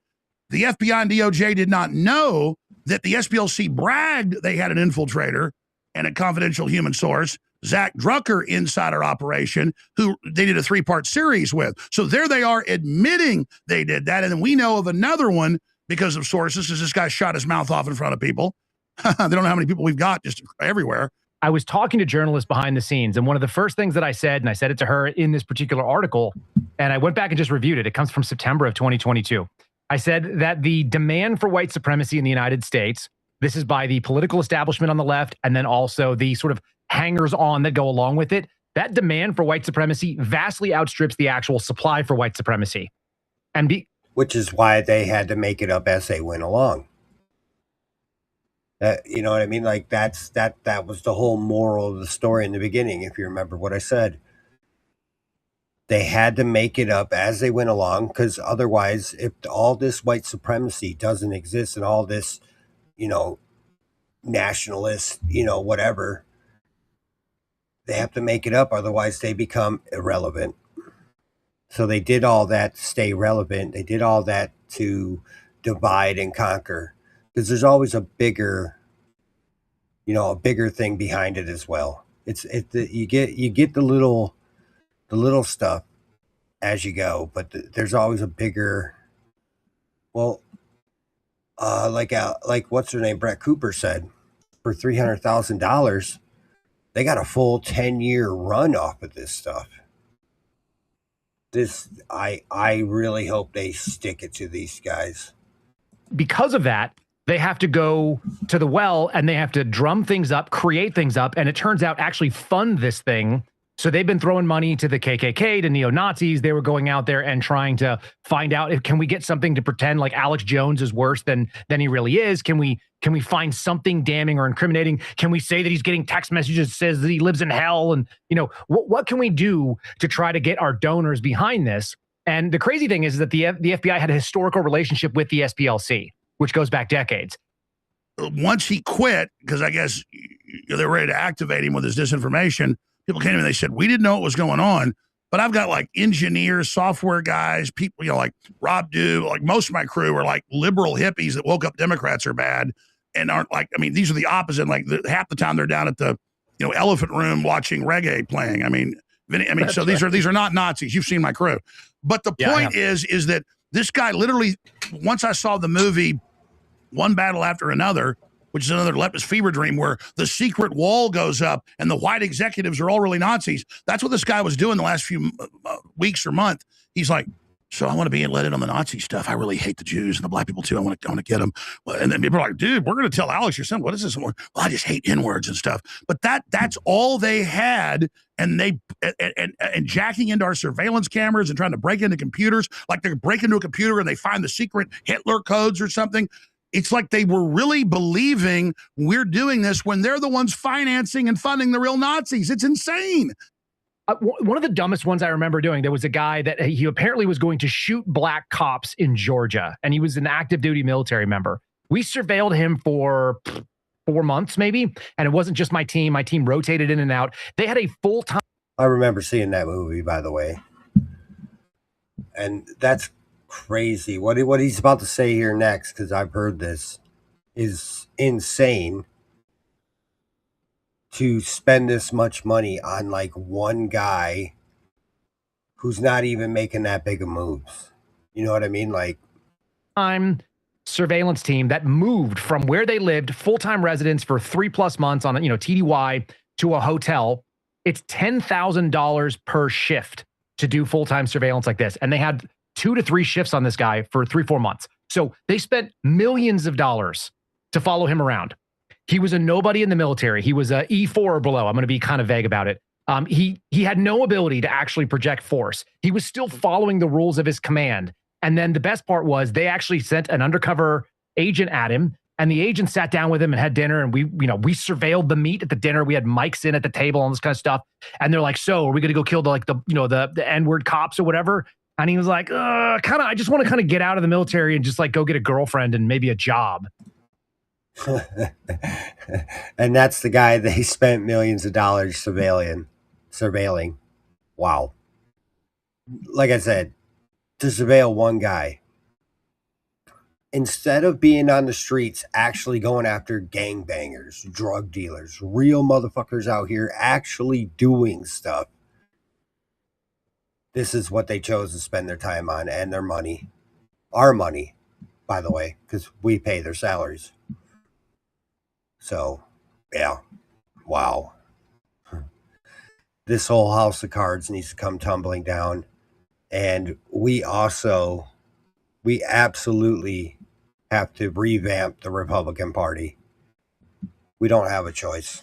Speaker 9: The FBI and DOJ did not know that the SPLC bragged they had an infiltrator and a confidential human source, Zach Drucker, insider operation, who they did a 3-part series with. So there they are admitting they did that. And then we know of another one because of sources, because this guy shot his mouth off in front of people. They don't know how many people we've got just everywhere.
Speaker 16: I was talking to journalists behind the scenes, and one of the first things that I said, and I said it to her in this particular article, and I went back and just reviewed it. It comes from September of 2022. I said that the demand for white supremacy in the United States, this is by the political establishment on the left, and then also the sort of hangers-on that go along with it, that demand for white supremacy vastly outstrips the actual supply for white supremacy.
Speaker 1: Which is why they had to make it up as they went along. You know what I mean? Like that was the whole moral of the story in the beginning, if you remember what I said. They had to make it up as they went along, because otherwise, if all this white supremacy doesn't exist and all this, nationalist, whatever, they have to make it up. Otherwise, they become irrelevant. So they did all that to stay relevant. They did all that to divide and conquer, because there's always a bigger thing behind it as well. You get the little stuff as you go, but there's always a bigger. Well, like what's her name, Brett Cooper said, for $300,000, they got a full 10-year run off of this stuff. I really hope they stick it to these guys.
Speaker 16: Because of that, they have to go to the well and they have to drum things up, create things up, and it turns out actually fund this thing. So they've been throwing money to the KKK, to neo-Nazis. They were going out there and trying to find out can we get something to pretend like Alex Jones is worse than he really is? Can we find something damning or incriminating? Can we say that he's getting text messages that says that he lives in hell? And what can we do to try to get our donors behind this? And the crazy thing is that the FBI had a historical relationship with the SPLC, which goes back decades.
Speaker 9: Once he quit, because I guess they were ready to activate him with his disinformation, people came in and they said, we didn't know what was going on, but I've got like engineers, software guys, people, like Rob Dew, like most of my crew are like liberal hippies that woke up Democrats are bad and aren't like, these are the opposite. Like half the time they're down at the, elephant room watching reggae playing. So these are not Nazis. You've seen my crew. But the point is that this guy literally, once I saw the movie One Battle After Another, which is another leftist fever dream where the secret wall goes up and the white executives are all really Nazis. That's what this guy was doing the last few weeks or month. He's like, so I want to be let in on the Nazi stuff. I really hate the Jews and the black people too. I want to get them. And then people are like, dude, we're going to tell Alex your son, what is this? Well, I just hate N-words and stuff. But that's all they had. And they and jacking into our surveillance cameras and trying to break into computers, like they break into a computer and they find the secret Hitler codes or something. It's like they were really believing we're doing this when they're the ones financing and funding the real Nazis. It's insane.
Speaker 16: One of the dumbest ones I remember doing, there was a guy that he apparently was going to shoot black cops in Georgia, and he was an active duty military member. We surveilled him for 4 months maybe, and it wasn't just my team. My team rotated in and out. They had a full-time.
Speaker 1: I remember seeing that movie, by the way. And that's crazy. What he's about to say here next, because I've heard this, is insane. To spend this much money on like one guy who's not even making that big of moves. You know what I mean? Like,
Speaker 16: surveillance team that moved from where they lived, full-time residents for 3+ months on TDY, to a hotel. It's $10,000 per shift to do full-time surveillance like this, and they had 2 to 3 shifts on this guy for 3-4 months. So they spent millions of dollars to follow him around. He was a nobody in the military. He was a E4 or below. I'm going to be kind of vague about it. He had no ability to actually project force. He was still following the rules of his command. And then the best part was they actually sent an undercover agent at him, and the agent sat down with him and had dinner. And we surveilled the meat at the dinner. We had mics in at the table, all this kind of stuff. And they're like, "So, are we going to go kill the N-word cops or whatever?" And he was like, I just want to kind of get out of the military and just like go get a girlfriend and maybe a job."
Speaker 1: And that's the guy they spent millions of dollars surveilling. Wow. Like I said, to surveil one guy, instead of being on the streets actually going after gangbangers, drug dealers, real motherfuckers out here actually doing stuff, this is what they chose to spend their time on and their money. Our money, by the way, because we pay their salaries. So, yeah. Wow. This whole house of cards needs to come tumbling down. And we absolutely have to revamp the Republican Party. We don't have a choice.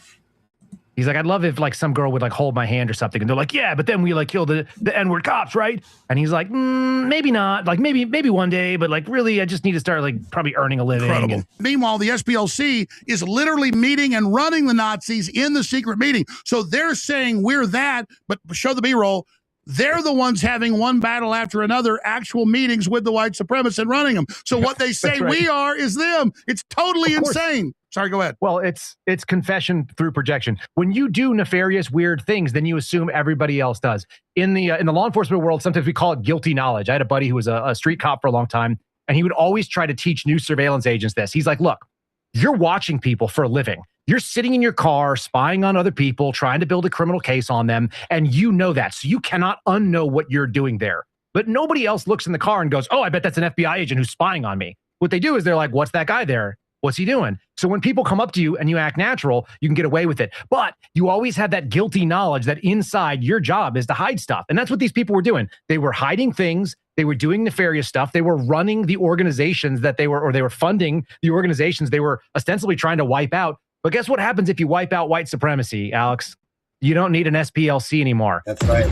Speaker 16: He's like, I'd love if like some girl would like hold my hand or something. And they're like, yeah, but then we like kill the N-word cops, right? And he's like, maybe not. Like maybe one day, but like really, I just need to start like probably earning a living.
Speaker 9: Incredible. Meanwhile, the SPLC is literally meeting and running the Nazis in the secret meeting. So they're saying we're that, but show the B-roll. They're the ones having one battle after another, actual meetings with the white supremacists and running them. So what they say
Speaker 16: right.
Speaker 9: we are is them. It's totally insane. Sorry, go ahead.
Speaker 16: Well, it's confession through projection. When you do nefarious, weird things, then you assume everybody else does. In the law enforcement world, sometimes we call it guilty knowledge. I had a buddy who was a street cop for a long time, and he would always try to teach new surveillance agents this. He's like, look, you're watching people for a living. You're sitting in your car, spying on other people, trying to build a criminal case on them, and you know that. So you cannot unknow what you're doing there. But nobody else looks in the car and goes, oh, I bet that's an FBI agent who's spying on me. What they do is they're like, what's that guy there? What's he doing? So when people come up to you and you act natural, you can get away with it. But you always have that guilty knowledge that inside your job is to hide stuff. And that's what these people were doing. They were hiding things. They were doing nefarious stuff. They were running the organizations that they were funding the organizations they were ostensibly trying to wipe out. But guess what happens if you wipe out white supremacy, Alex? You don't need an SPLC anymore.
Speaker 1: That's right.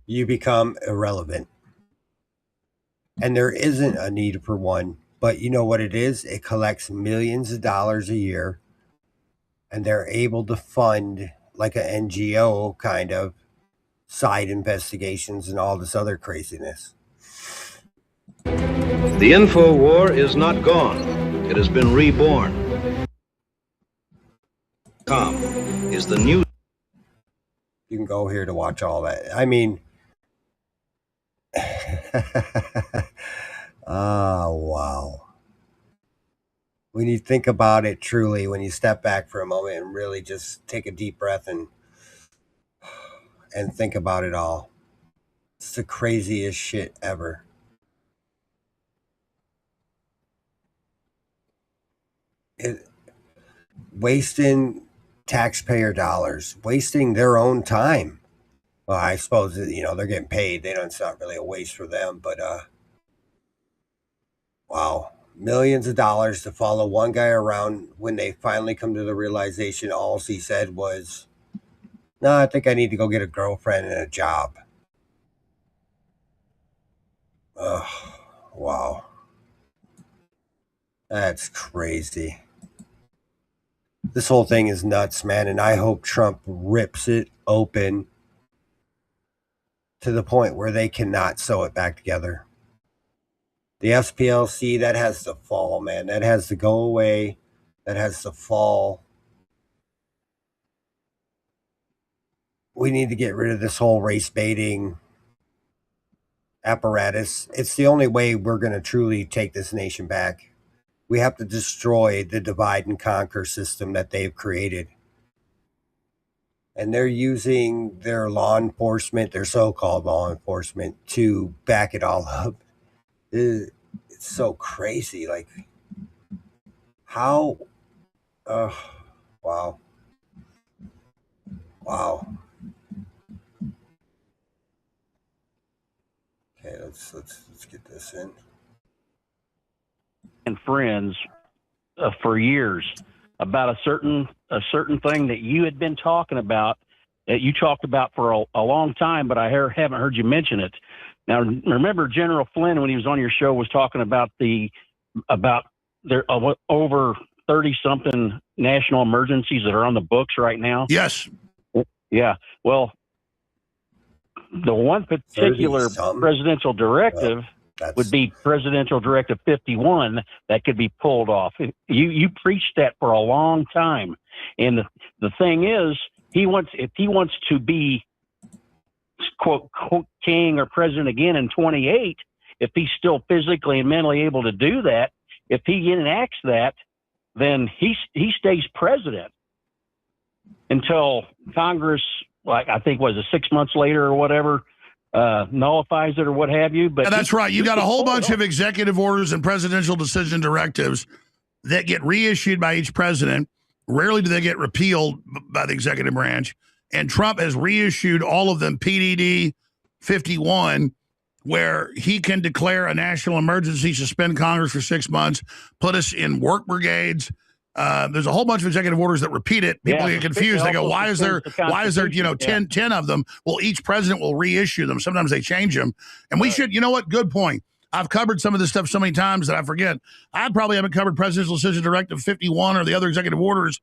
Speaker 1: You become irrelevant. And there isn't a need for one. But you know what it is? It collects millions of dollars a year. And they're able to fund, like an NGO kind of, side investigations and all this other craziness.
Speaker 17: The info war is not gone. It has been reborn. Is the new.
Speaker 1: You can go here to watch all that. I mean, oh, wow. When you think about it truly, when you step back for a moment and really just take a deep breath and think about it all, it's the craziest shit ever. Wasting taxpayer dollars, wasting their own time. Well, I suppose, they're getting paid. It's not really a waste for them, but wow. Millions of dollars to follow one guy around when they finally come to the realization all he said was, no, I think I need to go get a girlfriend and a job. Oh, wow. That's crazy. This whole thing is nuts, man, and I hope Trump rips it open to the point where they cannot sew it back together. The SPLC, that has to fall, man. That has to go away. That has to fall. We need to get rid of this whole race baiting apparatus. It's the only way we're going to truly take this nation back. We have to destroy the divide and conquer system that they've created. And they're using their law enforcement, their so-called law enforcement, to back it all up. It's so crazy. Like, how? Wow. Wow. Okay, let's get this in.
Speaker 18: And friends for years about a certain thing that you had been talking about, that you talked about for a long time, but I haven't heard you mention it. Now, remember General Flynn, when he was on your show, was talking about there over 30-something national emergencies that are on the books right now?
Speaker 9: Yes.
Speaker 18: Yeah. Well, the one particular presidential directive would be Presidential Directive 51 that could be pulled off. You preached that for a long time. And the thing is, if he wants to be, quote, king or president again in 28, if he's still physically and mentally able to do that, if he enacts that, then he stays president until Congress, like I think was it 6 months later or whatever, nullifies it or what have you. But
Speaker 9: that's right. You got a whole bunch of executive orders and presidential decision directives that get reissued by each president. Rarely do they get repealed by the executive branch. And Trump has reissued all of them, PDD 51, where he can declare a national emergency, suspend Congress for 6 months, put us in work brigades. There's a whole bunch of executive orders that repeat it. People get confused. They go, why is there 10 of them? Well, each president will reissue them. Sometimes they change them. And we should, you know what? Good point. I've covered some of this stuff so many times that I forget. I probably haven't covered Presidential Decision Directive 51 or the other executive orders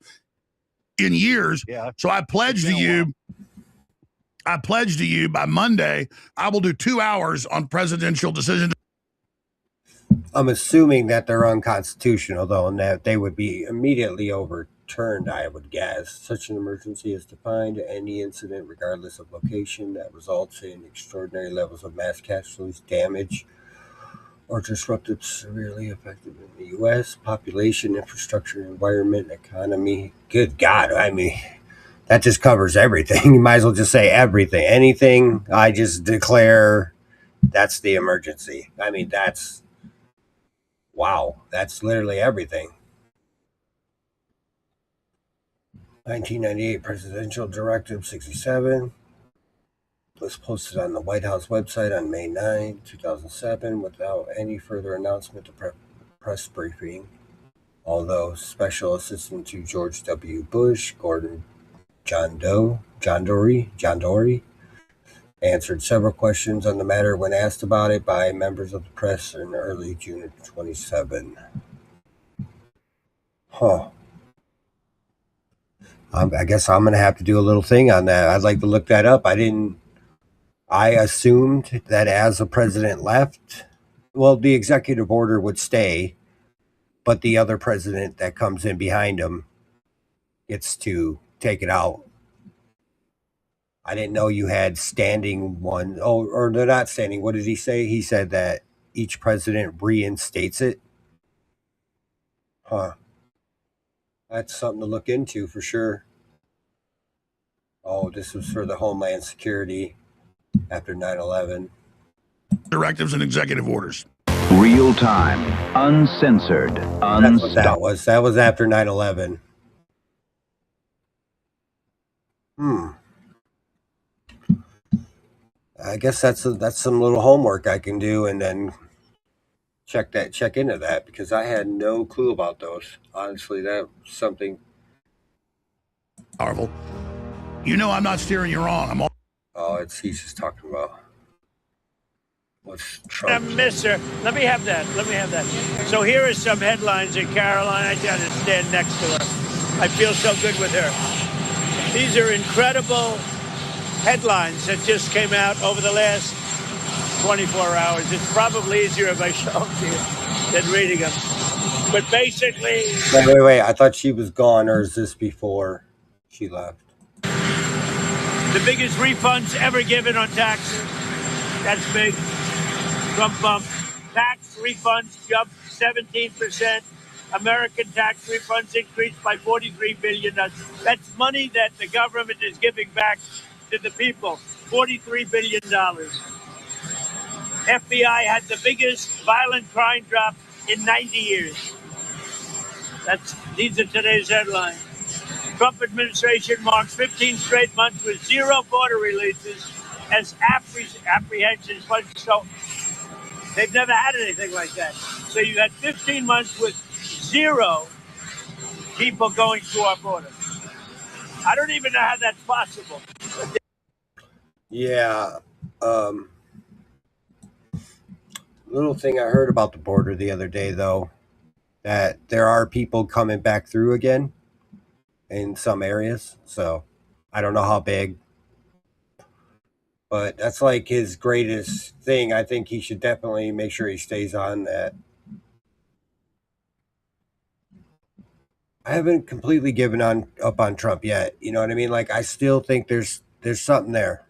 Speaker 9: in years. Yeah. So I pledge to you I pledge to you by Monday, I will do 2 hours on presidential decisions.
Speaker 1: I'm assuming that they're unconstitutional, though, and that they would be immediately overturned, I would guess. Such an emergency is defined any incident, regardless of location, that results in extraordinary levels of mass casualties, damage, or disrupted severely affected in the U.S. population, infrastructure, environment, economy. Good God, I mean, that just covers everything. You might as well just say everything. Anything I just declare, that's the emergency. I mean, that's, wow, that's literally everything. 1998 Presidential Directive 67 was posted on the White House website on May 9, 2007, without any further announcement to press briefing. Although Special Assistant to George W. Bush, Gordon John Dory, answered several questions on the matter when asked about it by members of the press in early June of 27. Huh. I guess I'm going to have to do a little thing on that. I'd like to look that up. I assumed that as the president left, well, the executive order would stay, but the other president that comes in behind him gets to take it out. I didn't know you had standing one. Oh, or they're not standing. What did he say? He said that each president reinstates it. Huh. That's something to look into for sure. Oh, this was for the Homeland Security after 9/11.
Speaker 9: Directives and executive orders.
Speaker 19: Real time, uncensored, unstopped.
Speaker 1: That's what that was. That was after 9/11. I guess that's some little homework I can do, and then check into that, because I had no clue about those. Honestly, that's something
Speaker 9: powerful. You know, I'm not steering you wrong.
Speaker 1: He's just talking about what's Trump.
Speaker 20: Mister, let me have that. So here are some headlines in Carolina. I got to stand next to her. I feel so good with her. These are incredible headlines that just came out over the last 24 hours. It's probably easier if I show them to you than reading them. But basically...
Speaker 1: Wait. I thought she was gone, or is this before she left?
Speaker 20: The biggest refunds ever given on taxes. That's big. Trump bump. Tax refunds jumped 17%. American tax refunds increased by $43 billion. That's money that the government is giving back to the people. $43 billion. FBI had the biggest violent crime drop in 90 years. These are today's headlines. Trump administration marks 15 straight months with zero border releases as apprehensions. So they've never had anything like that. So you had 15 months with zero people going through our border. I don't even know how that's possible.
Speaker 1: Yeah. Little thing I heard about the border the other day, though, that there are people coming back through again in some areas. So I don't know how big, but that's like his greatest thing. I think he should definitely make sure he stays on that. I haven't completely given up on Trump yet. You know what I mean? Like, I still think there's something there.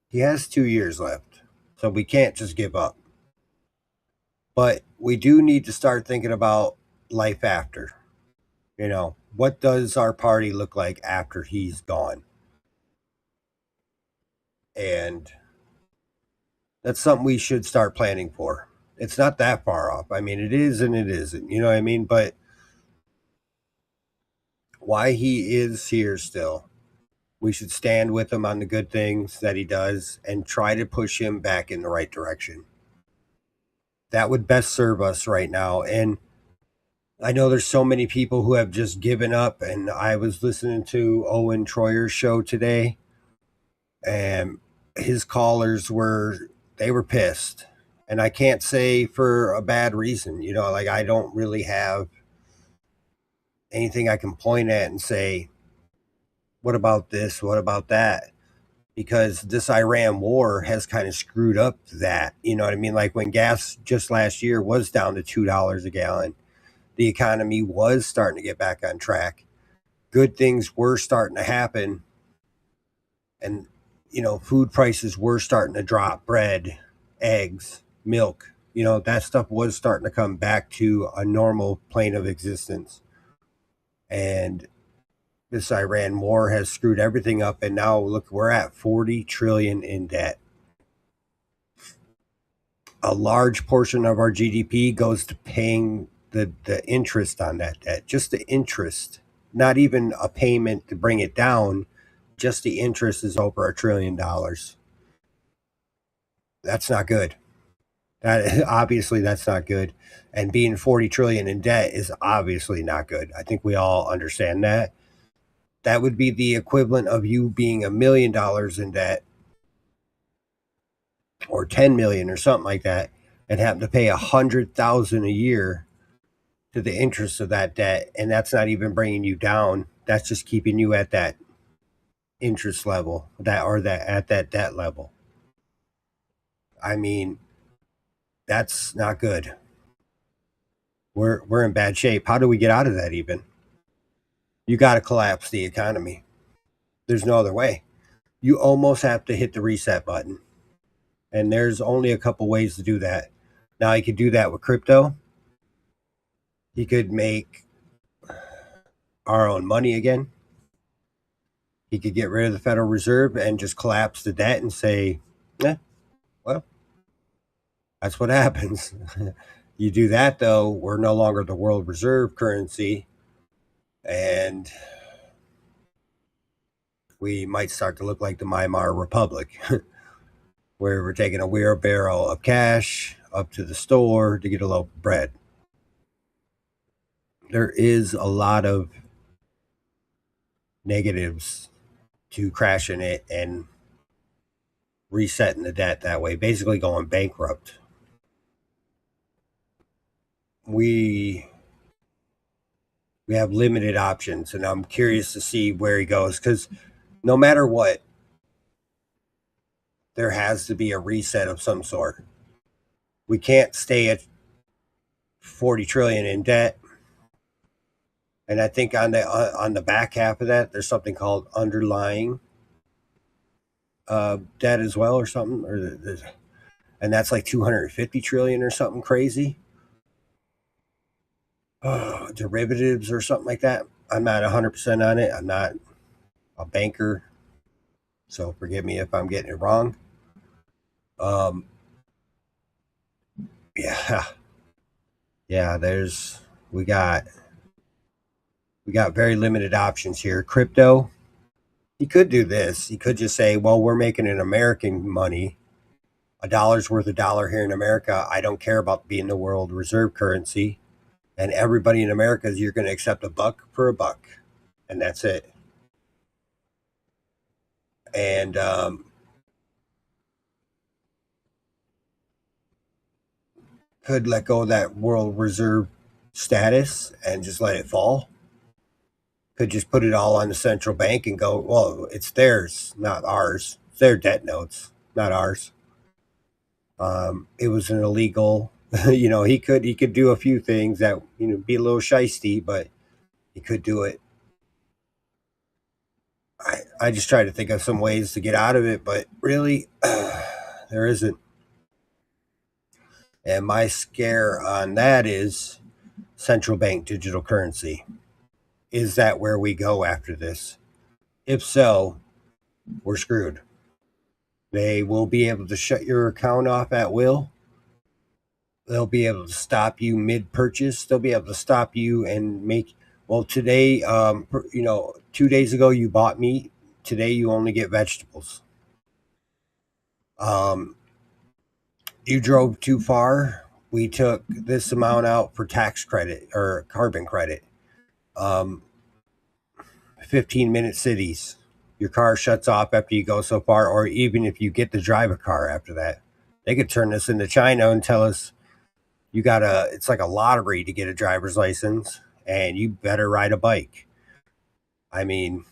Speaker 1: He has 2 years left, so we can't just give up. But we do need to start thinking about life after. You know, what does our party look like after he's gone? And that's something we should start planning for. It's not that far off. I mean, it is and it isn't. You know what I mean? But why he is here still, we should stand with him on the good things that he does and try to push him back in the right direction. That would best serve us right now. And I know there's so many people who have just given up, and I was listening to Owen Troyer's show today, and his callers were pissed. And I can't say for a bad reason, you know, like, I don't really have anything I can point at and say, what about this? What about that? because this Iran war has kind of screwed up that, you know what I mean? Like when gas just last year was down to $2 a gallon, the economy was starting to get back on track. Good things were starting to happen. And, you know, food prices were starting to drop, bread, eggs, milk, you know, that stuff was starting to come back to a normal plane of existence. And this Iran war has screwed everything up, and now look, we're at 40 trillion in debt. A large portion of our GDP goes to paying the interest on that debt, just the interest, not even a payment to bring it down. Just the interest is over $1 trillion. That's not good. That obviously that's not good. And being 40 trillion in debt is obviously not good. I think we all understand that. That would be the equivalent of you being $1 million in debt or 10 million or something like that, and having to pay 100,000 a year to the interest of that debt. And that's not even bringing you down. That's just keeping you at that interest level, at that debt level. I mean, that's not good. We're in bad shape. How do we get out of that even? You got to collapse the economy. There's no other way. You almost have to hit the reset button. And there's only a couple ways to do that. Now, he could do that with crypto. He could make our own money again. He could get rid of the Federal Reserve and just collapse the debt and say, well, that's what happens. You do that, though, we're no longer the world reserve currency. And we might start to look like the Weimar Republic, where we're taking a wheelbarrow of cash up to the store to get a loaf of bread. There is a lot of negatives to crashing it and resetting the debt that way, basically going bankrupt. We have limited options, and I'm curious to see where he goes, because no matter what, there has to be a reset of some sort. We can't stay at 40 trillion in debt. And I think on the back half of that, there's something called underlying debt as well, or something, and that's like 250 trillion or something crazy. Derivatives or something like that. I'm not 100% on it. I'm not a banker, so forgive me if I'm getting it wrong. We got very limited options here. Crypto, he could do this. He could just say, well, we're making an American money. $1's worth a dollar here in America. I don't care about being the world reserve currency. And everybody in America, you're going to accept $1 for $1. And that's it. And could let go of that world reserve status and just let it fall. Could just put it all on the central bank and go, well, it's theirs, not ours. It's their debt notes, not ours. It was an illegal, he could do a few things that, be a little shisty, but he could do it. I just try to think of some ways to get out of it, but really, there isn't. And my scare on that is central bank digital currency. Is that where we go after this? If so, we're screwed. They will be able to shut your account off at will. They'll be able to stop you mid-purchase. They'll be able to stop you and make, well, today, 2 days ago you bought meat. Today you only get vegetables. You drove too far. We took this amount out for tax credit or carbon credit. 15-minute cities. Your car shuts off after you go so far, or even if you get to drive a car after that. They could turn this into China and tell us it's like a lottery to get a driver's license, and you better ride a bike. I mean,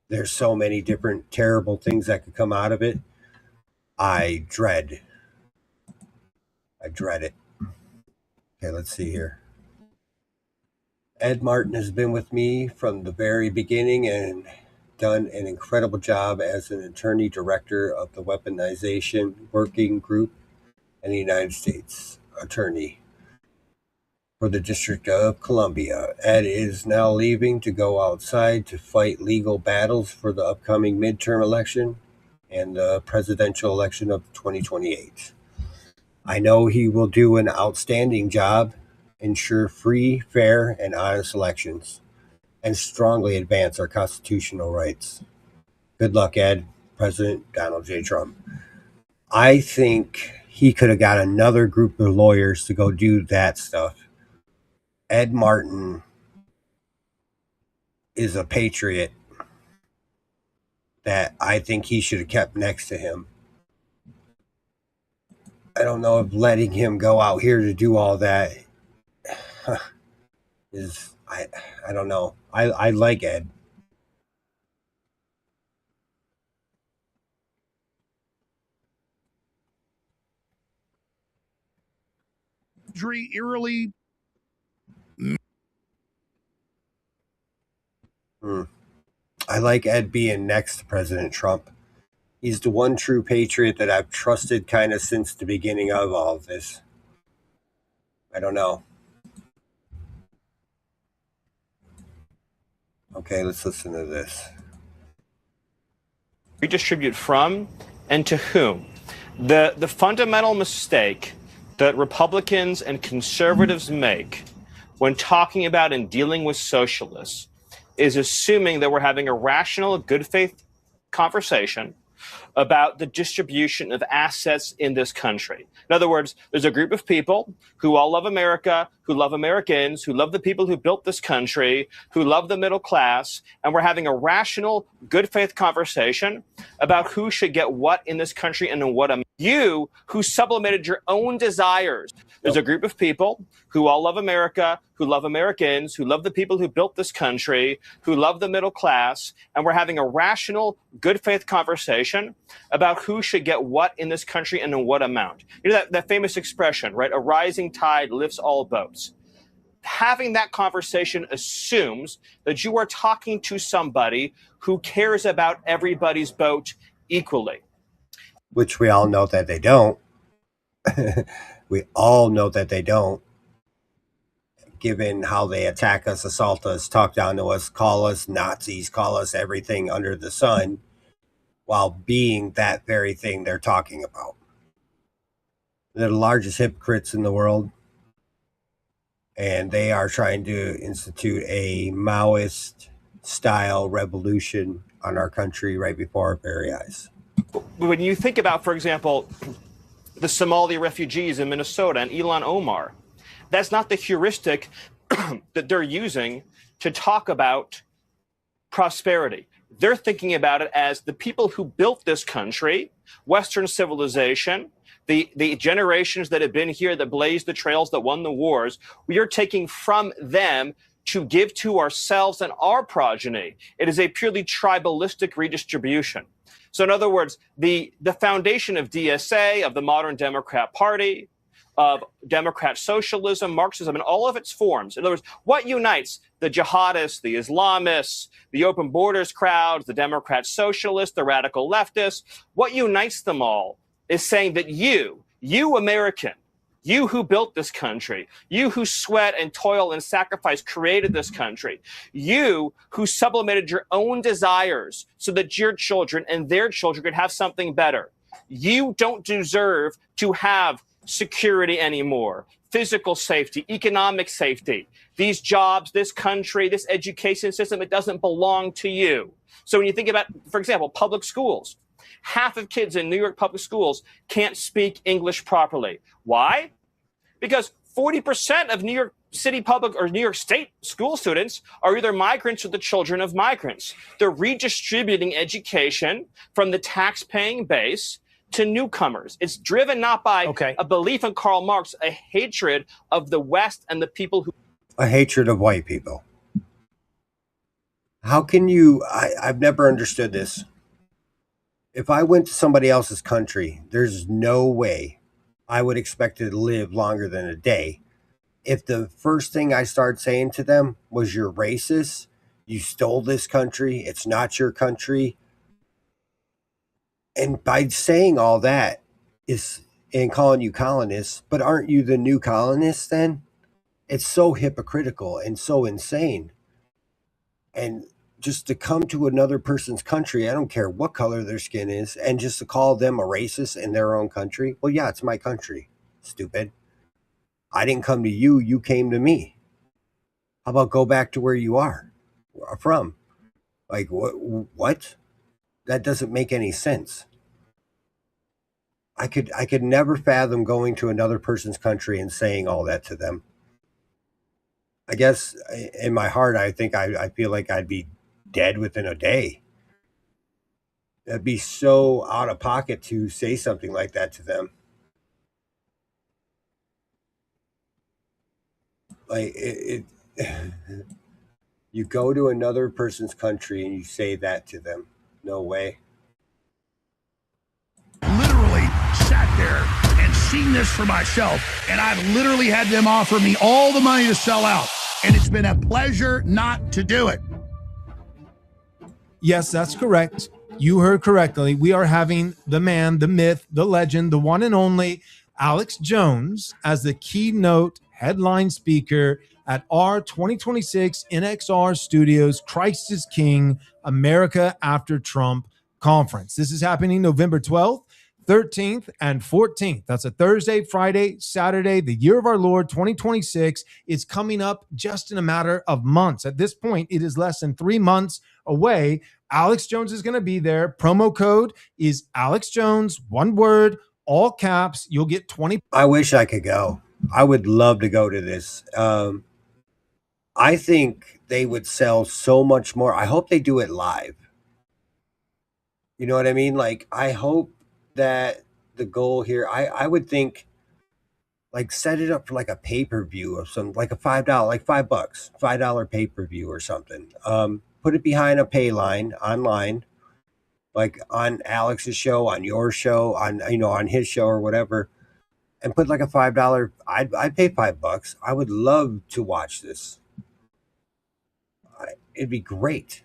Speaker 1: There's so many different terrible things that could come out of it. I dread it. Okay, let's see here. Ed Martin has been with me from the very beginning and done an incredible job as an attorney director of the Weaponization Working Group in the United States Attorney for the District of Columbia. Ed is now leaving to go outside to fight legal battles for the upcoming midterm election and the presidential election of 2028. I know he will do an outstanding job, ensure free, fair, and honest elections, and strongly advance our constitutional rights. Good luck, Ed. President Donald J. Trump. I think he could have got another group of lawyers to go do that stuff. Ed Martin is a patriot that I think he should have kept next to him. I don't know if letting him go out here to do all that is, I don't know. I like Ed.
Speaker 9: Eerily.
Speaker 1: I like Ed being next to President Trump. He's the one true patriot that I've trusted kind of since the beginning of all of this. I don't know. Okay, let's listen to this.
Speaker 21: Redistribute from and to whom? The fundamental mistake that Republicans and conservatives make when talking about and dealing with socialists is assuming that we're having a rational, good faith conversation about the distribution of assets in this country. In other words, there's a group of people who all love America, who love Americans, who love the people who built this country, who love the middle class, and we're having a rational, good faith conversation about who should get what in this country and in what amount. You, who sublimated your own desires. There's a group of people who all love America, who love Americans, who love the people who built this country, who love the middle class, and we're having a rational, good faith conversation about who should get what in this country and in what amount. You know that famous expression, right? A rising tide lifts all boats. Having that conversation assumes that you are talking to somebody who cares about everybody's boat equally.
Speaker 1: Which we all know that they don't. We all know that they don't. Given how they attack us, assault us, talk down to us, call us Nazis, call us everything under the sun, while being that very thing they're talking about. They're the largest hypocrites in the world, and they are trying to institute a Maoist-style revolution on our country right before our very eyes.
Speaker 21: When you think about, for example, the Somali refugees in Minnesota and Ilhan Omar, that's not the heuristic that they're using to talk about prosperity. They're thinking about it as the people who built this country, Western civilization, the generations that have been here, that blazed the trails, that won the wars. We are taking from them to give to ourselves and our progeny. It is a purely tribalistic redistribution. So in other words, the foundation of DSA, of the modern Democrat Party, of Democrat socialism, Marxism, in all of its forms. In other words, what unites the jihadists, the Islamists, the open borders crowds, the Democrat socialists, the radical leftists, what unites them all is saying that you American, you who built this country, you who sweat and toil and sacrifice created this country, you who sublimated your own desires so that your children and their children could have something better, you don't deserve to have security anymore, physical safety, economic safety, these jobs, this country, this education system. It doesn't belong to you. So when you think about, for example, public schools, half of kids in New York public schools can't speak English properly. Why? Because 40% of New York City public or New York State school students are either migrants or the children of migrants. They're redistributing education from the tax-paying base to newcomers. It's driven not by a belief in Karl Marx, a hatred of the West and the people who...
Speaker 1: A hatred of white people. How can you? I've never understood this. If I went to somebody else's country, there's no way I would expect to live longer than a day. If the first thing I started saying to them was, you're racist, you stole this country, it's not your country. And by saying all that and calling you colonists, but aren't you the new colonists then? It's so hypocritical and so insane. And just to come to another person's country, I don't care what color their skin is, and just to call them a racist in their own country. Well, yeah, it's my country, stupid. I didn't come to you, you came to me. How about go back to where you are from? Like, what? That doesn't make any sense. I could never fathom going to another person's country and saying all that to them. I guess in my heart, I think I feel like I'd be dead within a day. That'd be so out of pocket to say something like that to them. Like you go to another person's country and you say that to them. No way.
Speaker 9: Literally sat there and seen this for myself, and I've literally had them offer me all the money to sell out, and it's been a pleasure not to do it.
Speaker 4: Yes, that's correct. You heard correctly. We are having the man, the myth, the legend, the one and only Alex Jones as the keynote headline speaker at our 2026 NXR Studios Christ is King America After Trump conference. This is happening November 12th, 13th, and 14th. That's a Thursday, Friday, Saturday, the year of our Lord 2026. It's coming up just in a matter of months. At this point, it is less than 3 months away. Alex Jones is going to be there. Promo code is Alex Jones, one word, all caps. You'll get 20.
Speaker 1: I wish I could go. I would love to go to this. I think they would sell so much more. I hope they do it live. You know what I mean? Like, I hope that the goal here, I would think, like, set it up for like a pay-per-view or something, like a $5, like $5, $5 pay-per-view or something. Put it behind a pay line online, like on Alex's show, on your show, on his show or whatever, and put like a $5. I'd pay $5. I would love to watch this. It'd be great.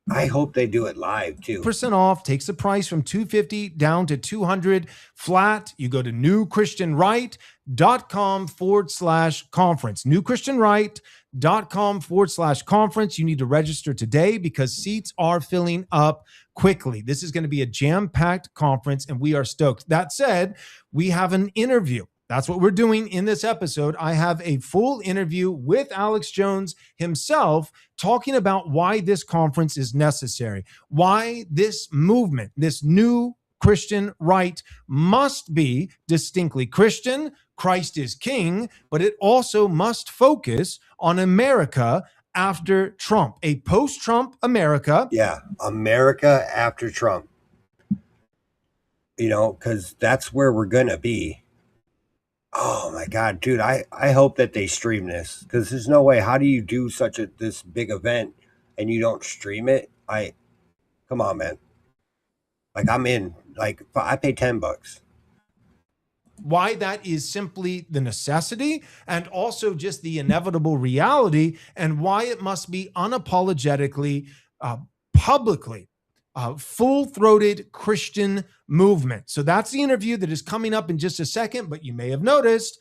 Speaker 1: I hope they do it live too.
Speaker 4: % off, takes the price from $250 down to $200 flat. You go to newchristianright.com/conference. newchristianright.com/conference. You need to register today because seats are filling up quickly. This is going to be a jam-packed conference and we are stoked. That said, we have an interview. That's what we're doing in this episode. I have a full interview with Alex Jones himself talking about why this conference is necessary, why this movement, this new Christian right must be distinctly Christian. Christ is King, but it also must focus on America after Trump, a post-Trump America.
Speaker 1: Yeah, America after Trump. You know, because that's where we're going to be. Oh my God, dude, I hope that they stream this because there's no way. How do you do this big event and you don't stream it? Come on, man. Like, I'm in. Like, I pay $10.
Speaker 4: Why that is simply the necessity and also just the inevitable reality, and why it must be unapologetically, publicly, full-throated Christian movement. So that's the interview that is coming up in just a second, but you may have noticed,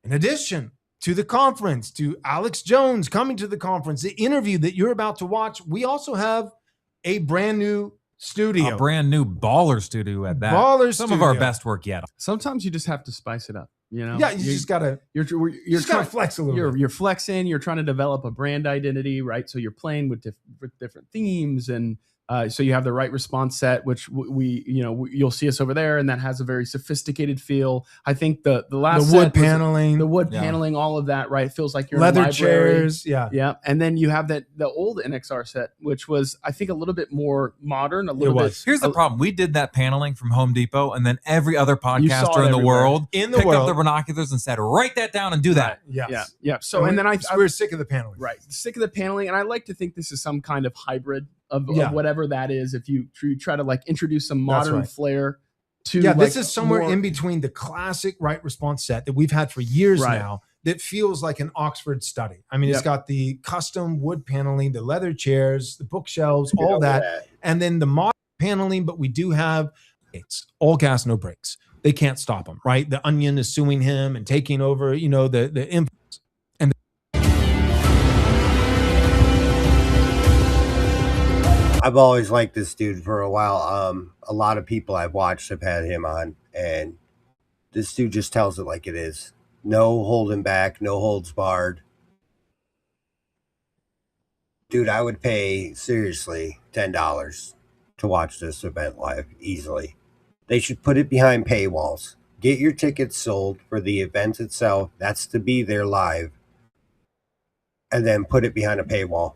Speaker 4: in addition to the conference, to Alex Jones coming to the conference, the interview that you're about to watch, we also have a brand new studio.
Speaker 22: A brand new baller studio at that. Some of our best work yet.
Speaker 23: Sometimes you just have to spice it up. You know,
Speaker 4: yeah, you just gotta flex a little.
Speaker 23: You're flexing. You're trying to develop a brand identity, right? So you're playing with different themes and So you have the right response set, which you'll see us over there, and that has a very sophisticated feel. I think the last
Speaker 4: the wood
Speaker 23: set was
Speaker 4: paneling,
Speaker 23: the wood paneling, all of that, right? It feels like you're
Speaker 4: leather
Speaker 23: in a library.
Speaker 4: chairs, yeah.
Speaker 23: And then you have the old NXR set, which was, I think, a little bit more modern.
Speaker 22: Here's the problem: we did that paneling from Home Depot, and then every other
Speaker 23: saw
Speaker 22: podcaster
Speaker 23: it
Speaker 22: in the
Speaker 23: everywhere.
Speaker 22: world
Speaker 4: In the
Speaker 22: picked
Speaker 4: world.
Speaker 22: up their binoculars and said, "Write that down and do that."
Speaker 23: Yeah. So and then
Speaker 4: we're sick of the paneling,
Speaker 23: right? Sick of the paneling, and I like to think this is some kind of hybrid of whatever that is. If you try to like introduce some modern flair to,
Speaker 4: this is somewhere in between the classic right response set that we've had for years now that feels like an Oxford study. I mean, it's got the custom wood paneling, the leather chairs, the bookshelves, all that, and then the modern paneling. But we do have it's all gas, no brakes. They can't stop him, right? The Onion is suing him and taking over, the influence. And
Speaker 1: I've always liked this dude for a while. A lot of people I've watched have had him on, and this dude just tells it like it is. No holding back, no holds barred. Dude, I would pay, seriously, $10 to watch this event live, easily. They should put it behind paywalls. Get your tickets sold for the event itself. That's to be there live. And then put it behind a paywall.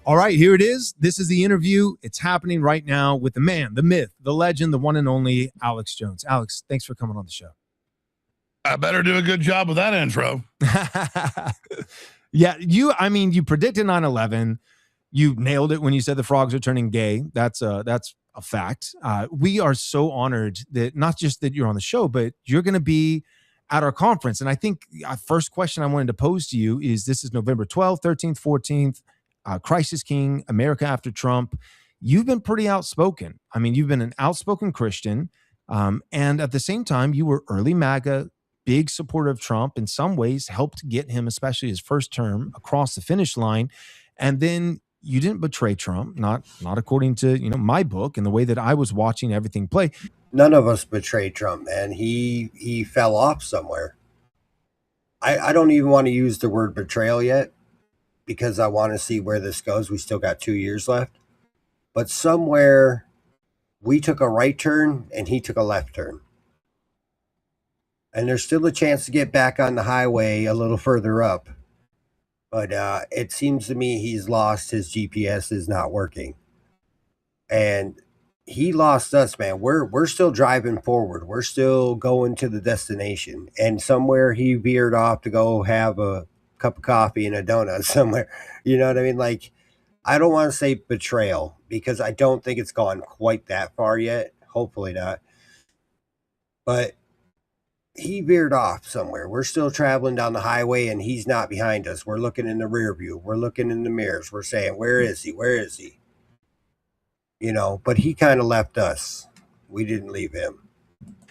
Speaker 4: all right, here it is. This is the interview. It's happening right now with the man, the myth, the legend, the one and only Alex Jones. Alex, thanks for coming on the show.
Speaker 9: I better do a good job with that intro.
Speaker 4: Yeah, you predicted 9/11. You nailed it when you said the frogs are turning gay. That's a fact. We are so honored that not just that you're on the show, but you're going to be at our conference. And I think first question I wanted to pose to you is, this is November 12th, 13th, 14th, Crisis King, America After Trump. You've been pretty outspoken. I mean, you've been an outspoken Christian. And at the same time, you were early MAGA, big supporter of Trump, in some ways helped get him, especially his first term, across the finish line. And then you didn't betray Trump, not according to my book and the way that I was watching everything play.
Speaker 1: None of us betrayed Trump, man. He fell off somewhere. I don't even want to use the word betrayal yet, because I want to see where this goes. We still got 2 years left. But somewhere we took a right turn and he took a left turn. And there's still a chance to get back on the highway a little further up. But it seems to me he's lost. His GPS is not working. And he lost us, man. We're still driving forward. We're still going to the destination. And somewhere he veered off to go have a cup of coffee and a donut somewhere. You know what I mean? Like, I don't want to say betrayal, because I don't think it's gone quite that far yet. Hopefully not. But he veered off somewhere. We're still traveling down the highway and he's not behind us. We're looking in the rear view. We're looking in the mirrors. We're saying, where is he? Where is he? But he kind of left us. We didn't leave him.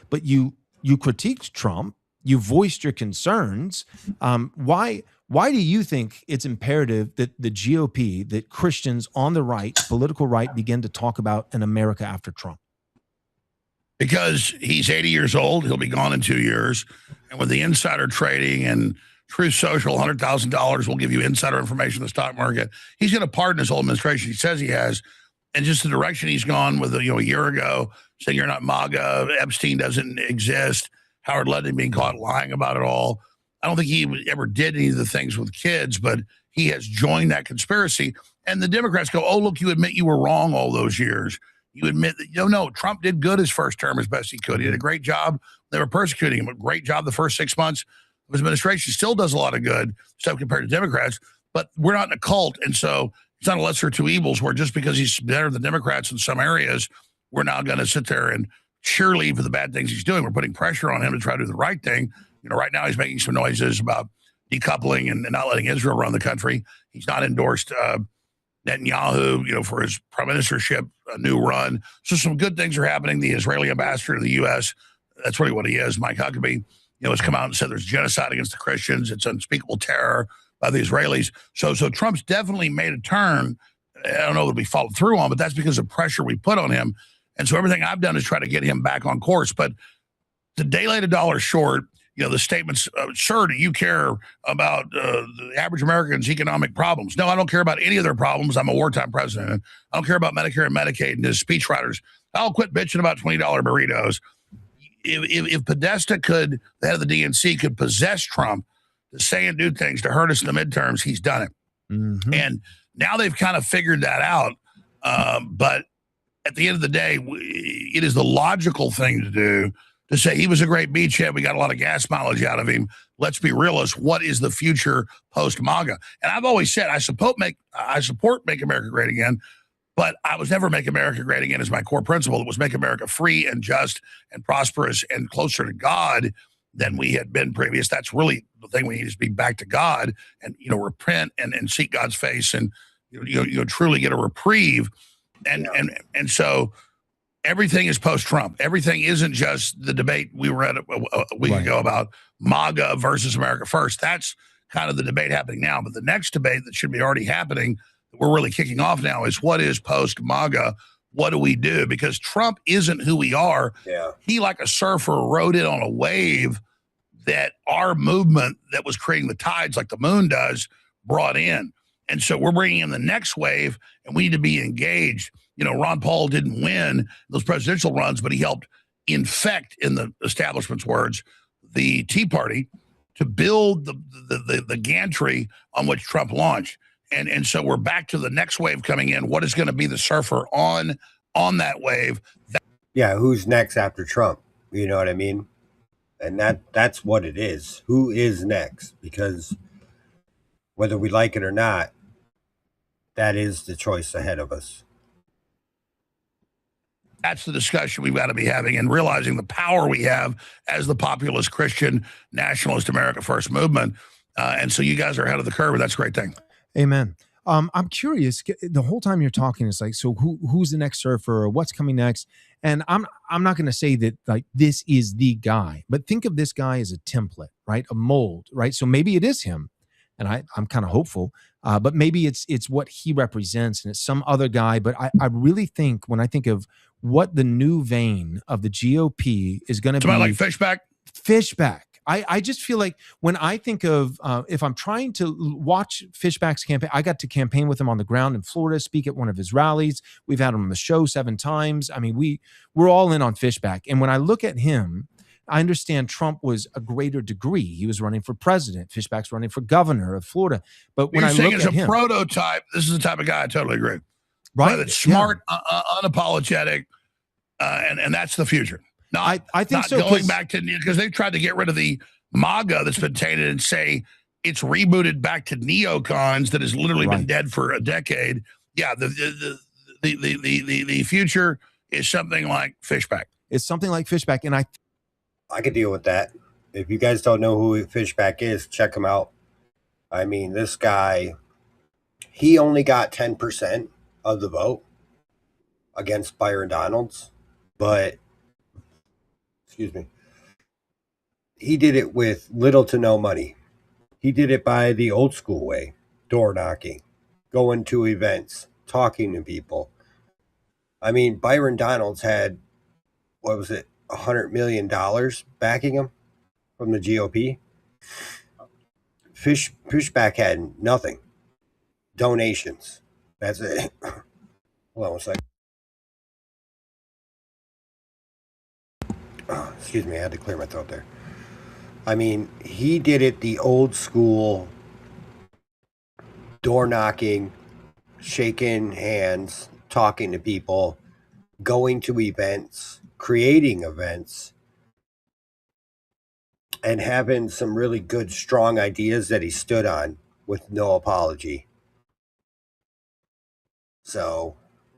Speaker 4: But you critiqued Trump. You voiced your concerns. Why do you think it's imperative that the GOP, that Christians on the right, political right, begin to talk about an America after Trump?
Speaker 9: Because he's 80 years old. He'll be gone in 2 years. And with the insider trading and Truth Social, $100,000 will give you insider information in the stock market. He's going to pardon his whole administration. He says he has. And just the direction he's gone with, a year ago, saying you're not MAGA, Epstein doesn't exist, Howard Lutnick being caught lying about it all. I don't think he ever did any of the things with kids, but he has joined that conspiracy. And the Democrats go, oh, look, you admit you were wrong all those years. You admit that, no, Trump did good his first term as best he could. He did a great job. They were persecuting him. A great job the first 6 months of his administration. Still does a lot of good stuff compared to Democrats, but we're not in a cult. And so it's not a lesser of two evils where just because he's better than Democrats in some areas, we're now going to sit there and cheerlead for the bad things he's doing. We're putting pressure on him to try to do the right thing. Right now he's making some noises about decoupling and not letting Israel run the country. He's not endorsed Netanyahu, for his prime ministership, a new run. So some good things are happening. The Israeli ambassador to the U.S., that's really what he is, Mike Huckabee, has come out and said there's genocide against the Christians. It's unspeakable terror by the Israelis. So Trump's definitely made a turn I don't know that we followed through on, but that's because of pressure we put on him. And so everything I've done is try to get him back on course. But the daylight $1 short, the statements, sir, do you care about the average American's economic problems? No, I don't care about any of their problems. I'm a wartime president. I don't care about Medicare and Medicaid and his speechwriters. I'll quit bitching about $20 burritos. If Podesta the head of the DNC, could possess Trump to say and do things to hurt us in the midterms, he's done it.
Speaker 4: Mm-hmm.
Speaker 9: And now they've kind of figured that out. But at the end of the day, it is the logical thing to do to say he was a great beachhead. We got a lot of gas mileage out of him. Let's be realists. What is the future post-MAGA? And I've always said I support Make America Great Again, but I was never Make America Great Again as my core principle. It was make America free and just and prosperous and closer to God than we had been previous. That's really the thing we need, is be back to God and, repent and seek God's face and, truly get a reprieve. And so everything is post-Trump. Everything isn't just the debate we were at a week ago about MAGA versus America First. That's kind of the debate happening now. But the next debate that should be already happening, that we're really kicking off now, is what is post-MAGA? What do we do? Because Trump isn't who we are.
Speaker 1: Yeah.
Speaker 9: He, like a surfer, rode in on a wave that our movement that was creating the tides, like the moon does, brought in. And so we're bringing in the next wave, and we need to be engaged. Ron Paul didn't win those presidential runs, but he helped infect, in the establishment's words, the Tea Party to build the gantry on which Trump launched. And so we're back to the next wave coming in. What is going to be the surfer on that wave?
Speaker 1: Yeah, who's next after Trump? You know what I mean? And that's what it is. Who is next? Because whether we like it or not, that is the choice ahead of us.
Speaker 9: That's the discussion we've got to be having, and realizing the power we have as the populist Christian nationalist America First movement. And so you guys are ahead of the curve, and that's a great thing.
Speaker 4: Amen. I'm curious. The whole time you're talking, it's like, so who's the next surfer, or what's coming next? And I'm not going to say that like this is the guy, but think of this guy as a template, right? A mold, right? So maybe it is him, and I'm kind of hopeful. But maybe it's what he represents, and it's some other guy. But I really think, when I think of what the new vein of the GOP is going to be,
Speaker 9: like
Speaker 4: Fishback. I just feel like when I think of, if I'm trying to watch Fishback's campaign, I got to campaign with him on the ground in Florida, speak at one of his rallies. We've had him on the show 7 times. I mean, we're all in on Fishback. And when I look at him, I understand Trump was a greater degree. He was running for president. Fishback's running for governor of Florida. But when I look at him,
Speaker 9: prototype, this is the type of guy I totally agree.
Speaker 4: Right?
Speaker 9: That's smart, unapologetic, and that's the future. I think not so. Going back to, because they've tried to get rid of the MAGA that's been tainted and say it's rebooted back to neocons that has literally been dead for a decade. Yeah, the future is something like Fishback.
Speaker 4: It's something like Fishback, and I
Speaker 1: could deal with that. If you guys don't know who Fishback is, check him out. I mean, this guy, he only got 10% of the vote against Byron Donalds, but excuse me, he did it with little to no money. He did it by the old school way, door knocking, going to events, talking to people. I mean, Byron Donalds had, what was it, $100 million backing him from the GOP. Fishback had nothing. Donations. That's it. Hold on one second. Oh, excuse me, I had to clear my throat there. I mean, he did it the old school, door knocking, shaking hands, talking to people, going to events, creating events, and having some really good, strong ideas that he stood on with no apology. So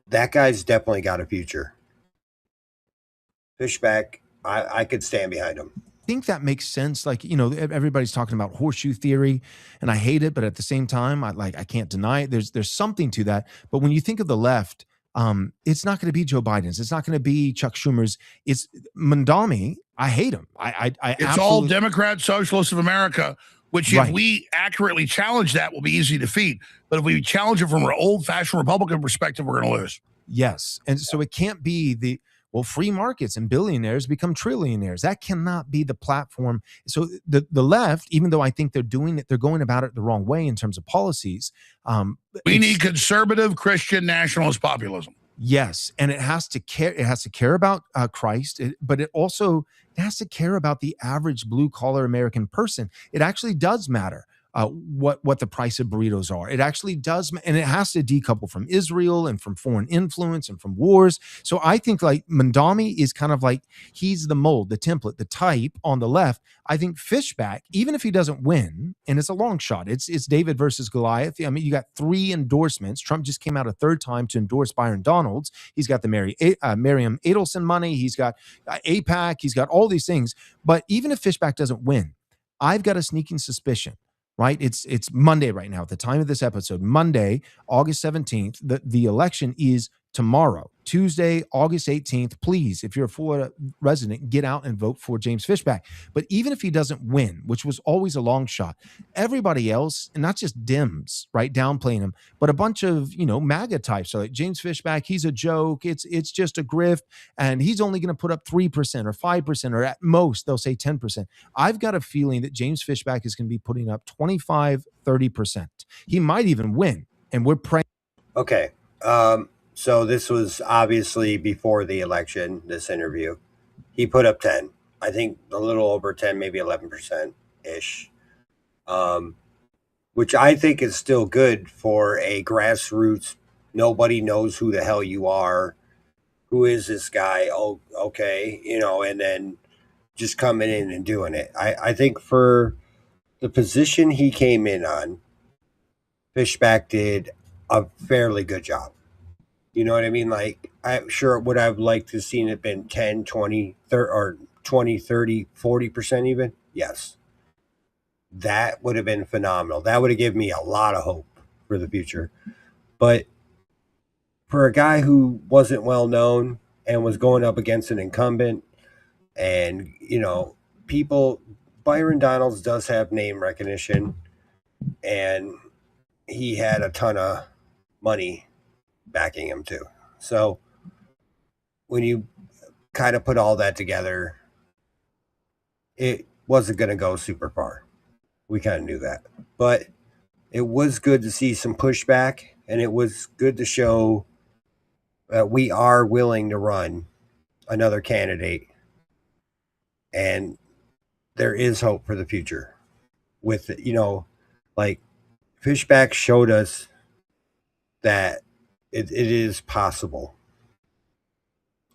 Speaker 1: that guy's definitely got a future. Fishback, I could stand behind him.
Speaker 4: I think that makes sense. Like, you know, everybody's talking about horseshoe theory, and I hate it, but at the same time, I can't deny it. There's something to that. But when you think of the left, it's not going to be Joe Biden's. It's not going to be Chuck Schumer's. It's Mondami. I hate him.
Speaker 9: It's all Democrat Socialists of America which if we accurately challenge that will be easy to defeat. But if we challenge it from an old-fashioned Republican perspective, we're going to lose.
Speaker 4: Yes. And so it can't be free markets and billionaires become trillionaires. That cannot be the platform. So the left, even though I think they're doing it, they're going about it the wrong way in terms of policies.
Speaker 9: We need conservative Christian nationalist populism.
Speaker 4: Yes, and it has to care. It has to care about Christ, but it has to care about the average blue collar American person. It actually does matter what the price of burritos are. It actually does, and it has to decouple from Israel and from foreign influence and from wars. So I think like Mamdani is kind of like he's the mold, the template, the type on the left. I think Fishback, even if he doesn't win, and it's a long shot, it's David versus Goliath. I mean, you got 3 endorsements. Trump just came out a 3rd time to endorse Byron Donalds. He's got the Miriam Adelson money. He's got AIPAC. He's got all these things. But even if Fishback doesn't win, I've got a sneaking suspicion. Right? It's Monday right now at the time of this episode. Monday, August 17th. The election is tomorrow, Tuesday, August 18th. Please, if you're a Florida resident, get out and vote for James Fishback. But even if he doesn't win, which was always a long shot, everybody else, and not just Dems, right, downplaying him, but a bunch of, MAGA types. So like James Fishback, he's a joke. It's just a grift, and he's only going to put up 3% or 5%, or at most they'll say 10%. I've got a feeling that James Fishback is going to be putting up 25, 30%. He might even win, and we're praying.
Speaker 1: Okay. So this was obviously before the election, this interview. He put up 10. I think a little over 10, maybe 11%-ish. Which I think is still good for a grassroots, nobody knows who the hell you are. Who is this guy? Oh, okay. And then just coming in and doing it. I think for the position he came in on, Fishback did a fairly good job. You know what I mean? Like, I'm sure would I've liked to have seen it been 10, 20, 30, or 20, 30, 40% even? Yes. That would have been phenomenal. That would have given me a lot of hope for the future. But for a guy who wasn't well known and was going up against an incumbent, and, Byron Donalds does have name recognition, and he had a ton of money backing him too. So when you kind of put all that together, it wasn't going to go super far. We kind of knew that, but it was good to see some pushback, and it was good to show that we are willing to run another candidate, and there is hope for the future with, like Fishback showed us that it is possible.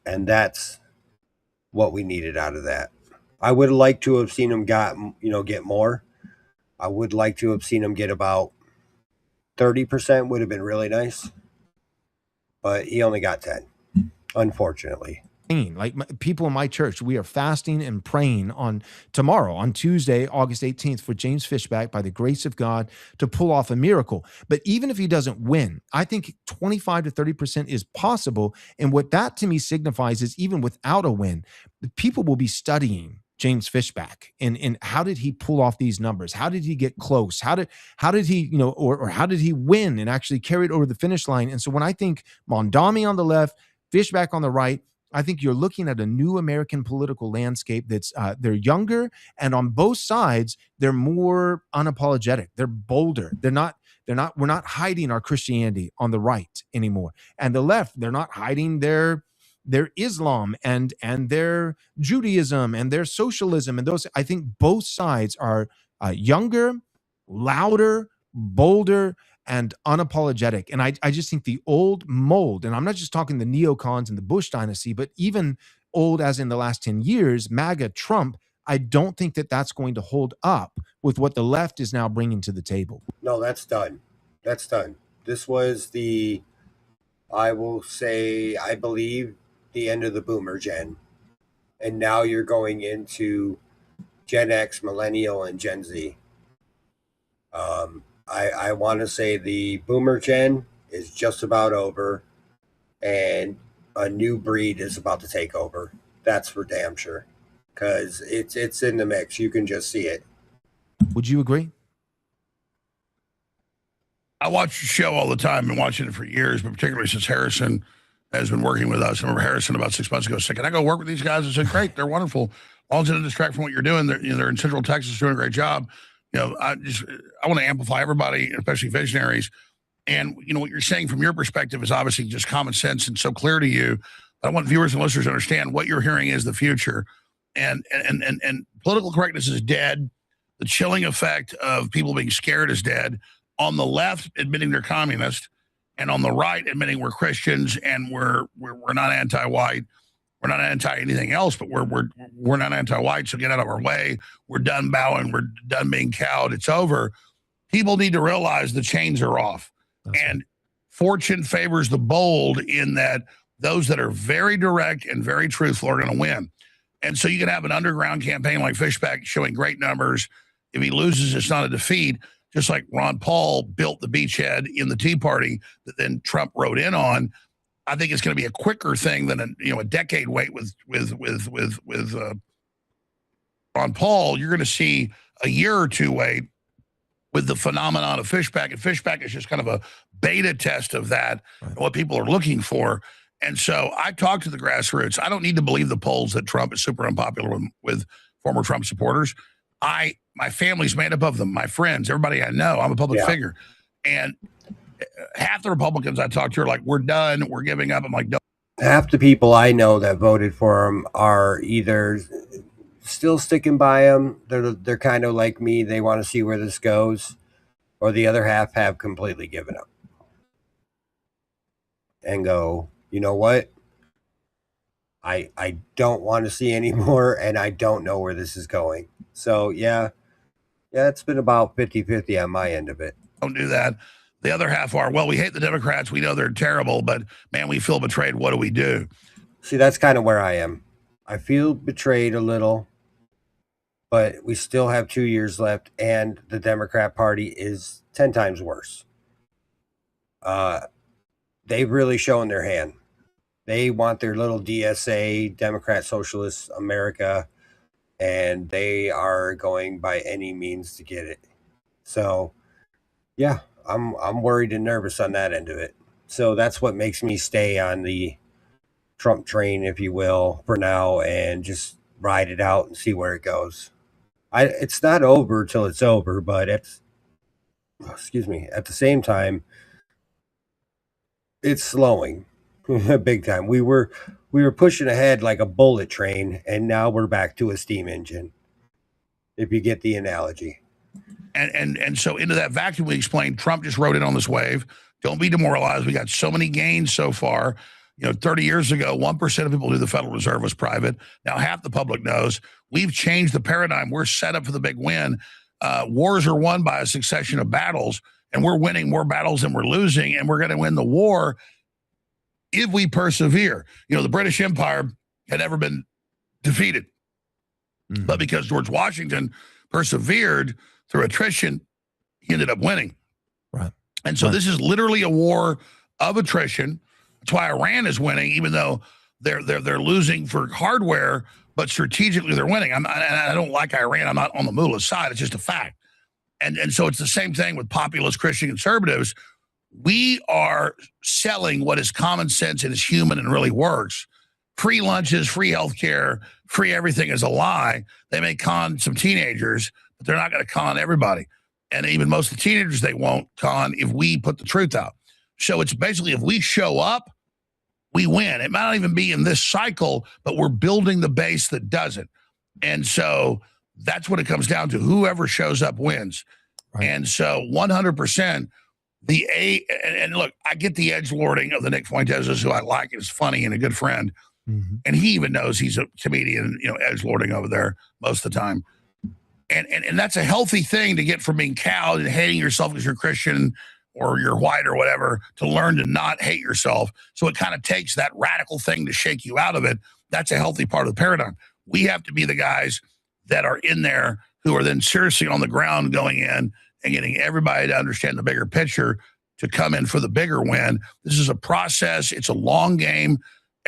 Speaker 1: And that's what we needed out of that. I would like to have seen him get more. I would like to have seen him get about 30%, would have been really nice. But he only got 10, unfortunately.
Speaker 4: Like people in my church, we are fasting and praying on tomorrow, on Tuesday, August 18th, for James Fishback, by the grace of God, to pull off a miracle. But even if he doesn't win, I think 25 to 30% is possible. And what that to me signifies is even without a win, people will be studying James Fishback and how did he pull off these numbers? How did he get close? How did he, or how did he win and actually carry it over the finish line? And so when I think Mamdani on the left, Fishback on the right, I think you're looking at a new American political landscape that's they're younger, and on both sides they're more unapologetic. They're bolder. We're not hiding our Christianity on the right anymore. And the left, they're not hiding their Islam and their Judaism and their socialism, and those. I think both sides are younger, louder, bolder, and unapologetic. And I just think the old mold, and I'm not just talking the neocons and the Bush dynasty, but even old as in the last 10 years, MAGA, Trump, I don't think that that's going to hold up with what the left is now bringing to the table.
Speaker 1: No, that's done. That's done. This was I believe, the end of the boomer gen. And now you're going into Gen X, Millennial, and Gen Z. I want to say the boomer gen is just about over, and a new breed is about to take over. That's for damn sure, because it's in the mix. You can just see it.
Speaker 4: Would you agree?
Speaker 9: I watch the show all the time. Been watching it for years, but particularly since Harrison has been working with us. I remember Harrison about 6 months ago said, "Can I go work with these guys?" I said, "Great, they're wonderful. All it doesn't distract from what you're doing. They're in Central Texas doing a great job." I want to amplify everybody, especially visionaries. And what you're saying from your perspective is obviously just common sense and so clear to you. But I want viewers and listeners to understand what you're hearing is the future, and political correctness is dead. The chilling effect of people being scared is dead. On the left, admitting they're communist, and on the right, admitting we're Christians and we're not anti-white, we're not anti anything else, but we're not anti-white. So get out of our way. We're done bowing. We're done being cowed. It's over. People need to realize the chains are off, and fortune favors the bold in that those that are very direct and very truthful are going to win. And so you can have an underground campaign like Fishback showing great numbers. If he loses, it's not a defeat. Just like Ron Paul built the beachhead in the Tea Party that then Trump rode in on. I think it's going to be a quicker thing than a decade wait with Ron Paul. You're going to see a year or two wait with the phenomenon of Fishback, and Fishback is just kind of a beta test of that, and what people are looking for. And so I talk to the grassroots. I don't need to believe the polls that Trump is super unpopular with former Trump supporters. My family's made up of them, my friends, everybody I know. I'm a public figure. And half the Republicans I talk to are like, we're done, we're giving up. I'm like, no.
Speaker 1: Half the people I know that voted for him are either still sticking by him, they're kind of like me, they want to see where this goes, or the other half have completely given up and go, you know what? I don't want to see anymore, and I don't know where this is going. So, yeah, it's been about 50-50 on my end of it.
Speaker 9: Don't do that. The other half are, well, we hate the Democrats. We know they're terrible, but, man, we feel betrayed. What do we do?
Speaker 1: See, that's kind of where I am. I feel betrayed a little, but we still have 2 years left, and the Democrat Party is 10 times worse. They've really shown their hand. They want their little DSA, Democrat Socialist America, and they are going by any means to get it. So, yeah, I'm worried and nervous on that end of it. So that's what makes me stay on the Trump train, if you will, for now, and just ride it out and see where it goes. It's not over till it's over, but at the same time, it's slowing big time. We were pushing ahead like a bullet train, and now we're back to a steam engine, if you get the analogy.
Speaker 9: And so into that vacuum, we explained Trump just rode in on this wave. Don't be demoralized. We got so many gains so far. 30 years ago, 1% of people knew the Federal Reserve was private. Now half the public knows. We've changed the paradigm. We're set up for the big win. Wars are won by a succession of battles, and we're winning more battles than we're losing, and we're going to win the war if we persevere. The British Empire had never been defeated, but because George Washington persevered through attrition, he ended up winning.
Speaker 4: Right.
Speaker 9: And so this is literally a war of attrition. That's why Iran is winning, even though they're losing for hardware, but strategically they're winning. I don't like Iran. I'm not on the mullah's side. It's just a fact. And so it's the same thing with populist Christian conservatives. We are selling what is common sense and is human and really works. Free lunches, free healthcare, free everything is a lie. They may con some teenagers, but they're not going to con everybody. And even most of the teenagers, they won't con if we put the truth out. So it's basically, if we show up, we win. It might not even be in this cycle, but we're building the base that doesn't. And so that's what it comes down to. Whoever shows up wins. Right. And so 100%, and look, I get the edgelording of the Nick Fuentes, who I like, is funny and a good friend. Mm-hmm. And he even knows he's a comedian, edgelording over there most of the time. And that's a healthy thing to get from being cowed and hating yourself because you're Christian or you're white or whatever, to learn to not hate yourself. So it kind of takes that radical thing to shake you out of it. That's a healthy part of the paradigm. We have to be the guys that are in there who are then seriously on the ground going in and getting everybody to understand the bigger picture to come in for the bigger win. This is a process. It's a long game.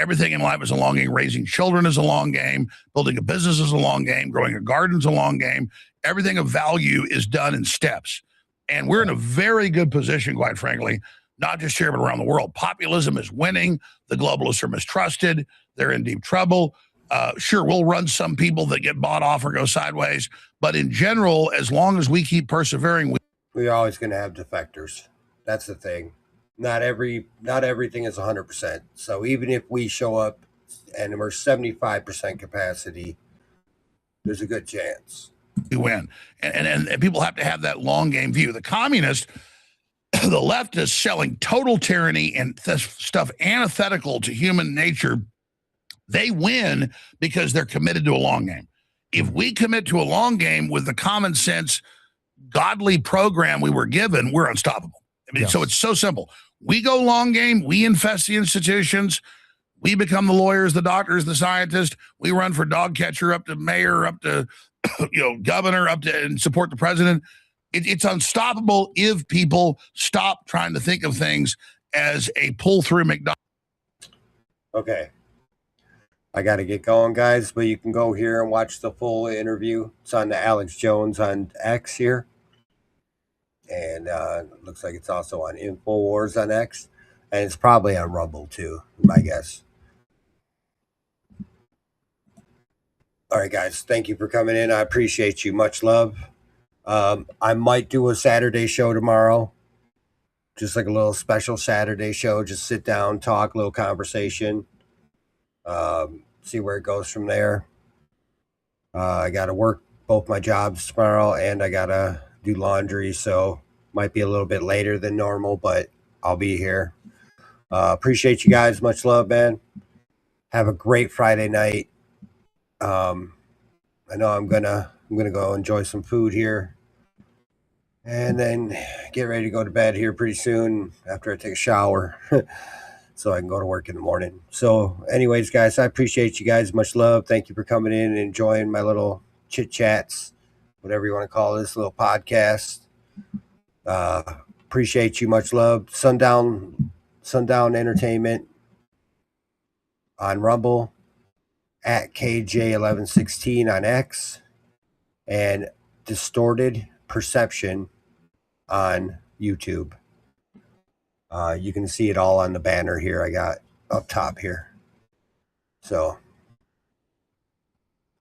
Speaker 9: Everything in life is a long game. Raising children is a long game. Building a business is a long game. Growing a garden is a long game. Everything of value is done in steps. And we're in a very good position, quite frankly, not just here, but around the world. Populism is winning. The globalists are mistrusted. They're in deep trouble. Sure, we'll run some people that get bought off or go sideways. But in general, as long as we keep persevering,
Speaker 1: we're always going to have defectors. That's the thing. Not everything is 100%. So even if we show up and we're 75% capacity, there's a good chance
Speaker 9: we win. And people have to have that long game view. The communists, the leftists selling total tyranny and stuff antithetical to human nature, they win because they're committed to a long game. If we commit to a long game with the common sense, godly program we were given, we're unstoppable. I mean, So it's so simple. We go long game. We infest the institutions. We become the lawyers, the doctors, the scientists. We run for dog catcher up to mayor, up to governor, up to and support the president. It's unstoppable if people stop trying to think of things as a pull through McDonald's.
Speaker 1: Okay. I got to get going, guys, but you can go here and watch the full interview. It's on the Alex Jones on X here. And it looks like it's also on InfoWars on X. And it's probably on Rumble, too, my guess. All right, guys. Thank you for coming in. I appreciate you. Much love. I might do a Saturday show tomorrow. Just like a little special Saturday show. Just sit down, talk, a little conversation. See where it goes from there. I got to work both my jobs tomorrow, and I got to do laundry, so might be a little bit later than normal, but I'll be here. Appreciate you guys. Much love, man. Have a great Friday night. I know I'm gonna go enjoy some food here, and then get ready to go to bed here pretty soon after I take a shower. So I can go to work in the morning. So anyways, guys, I appreciate you guys. Much love. Thank you for coming in and enjoying my little chit chats, whatever you want to call this little podcast. Appreciate you. Much love. Sundown Entertainment on Rumble, at KJ1116 on X, and Distorted Perception on YouTube. You can see it all on the banner here I got up top here. So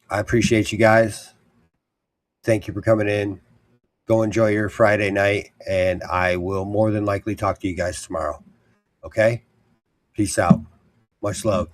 Speaker 1: I appreciate you guys. Thank you for coming in. Go enjoy your Friday night, and I will more than likely talk to you guys tomorrow. Okay? Peace out. Much love.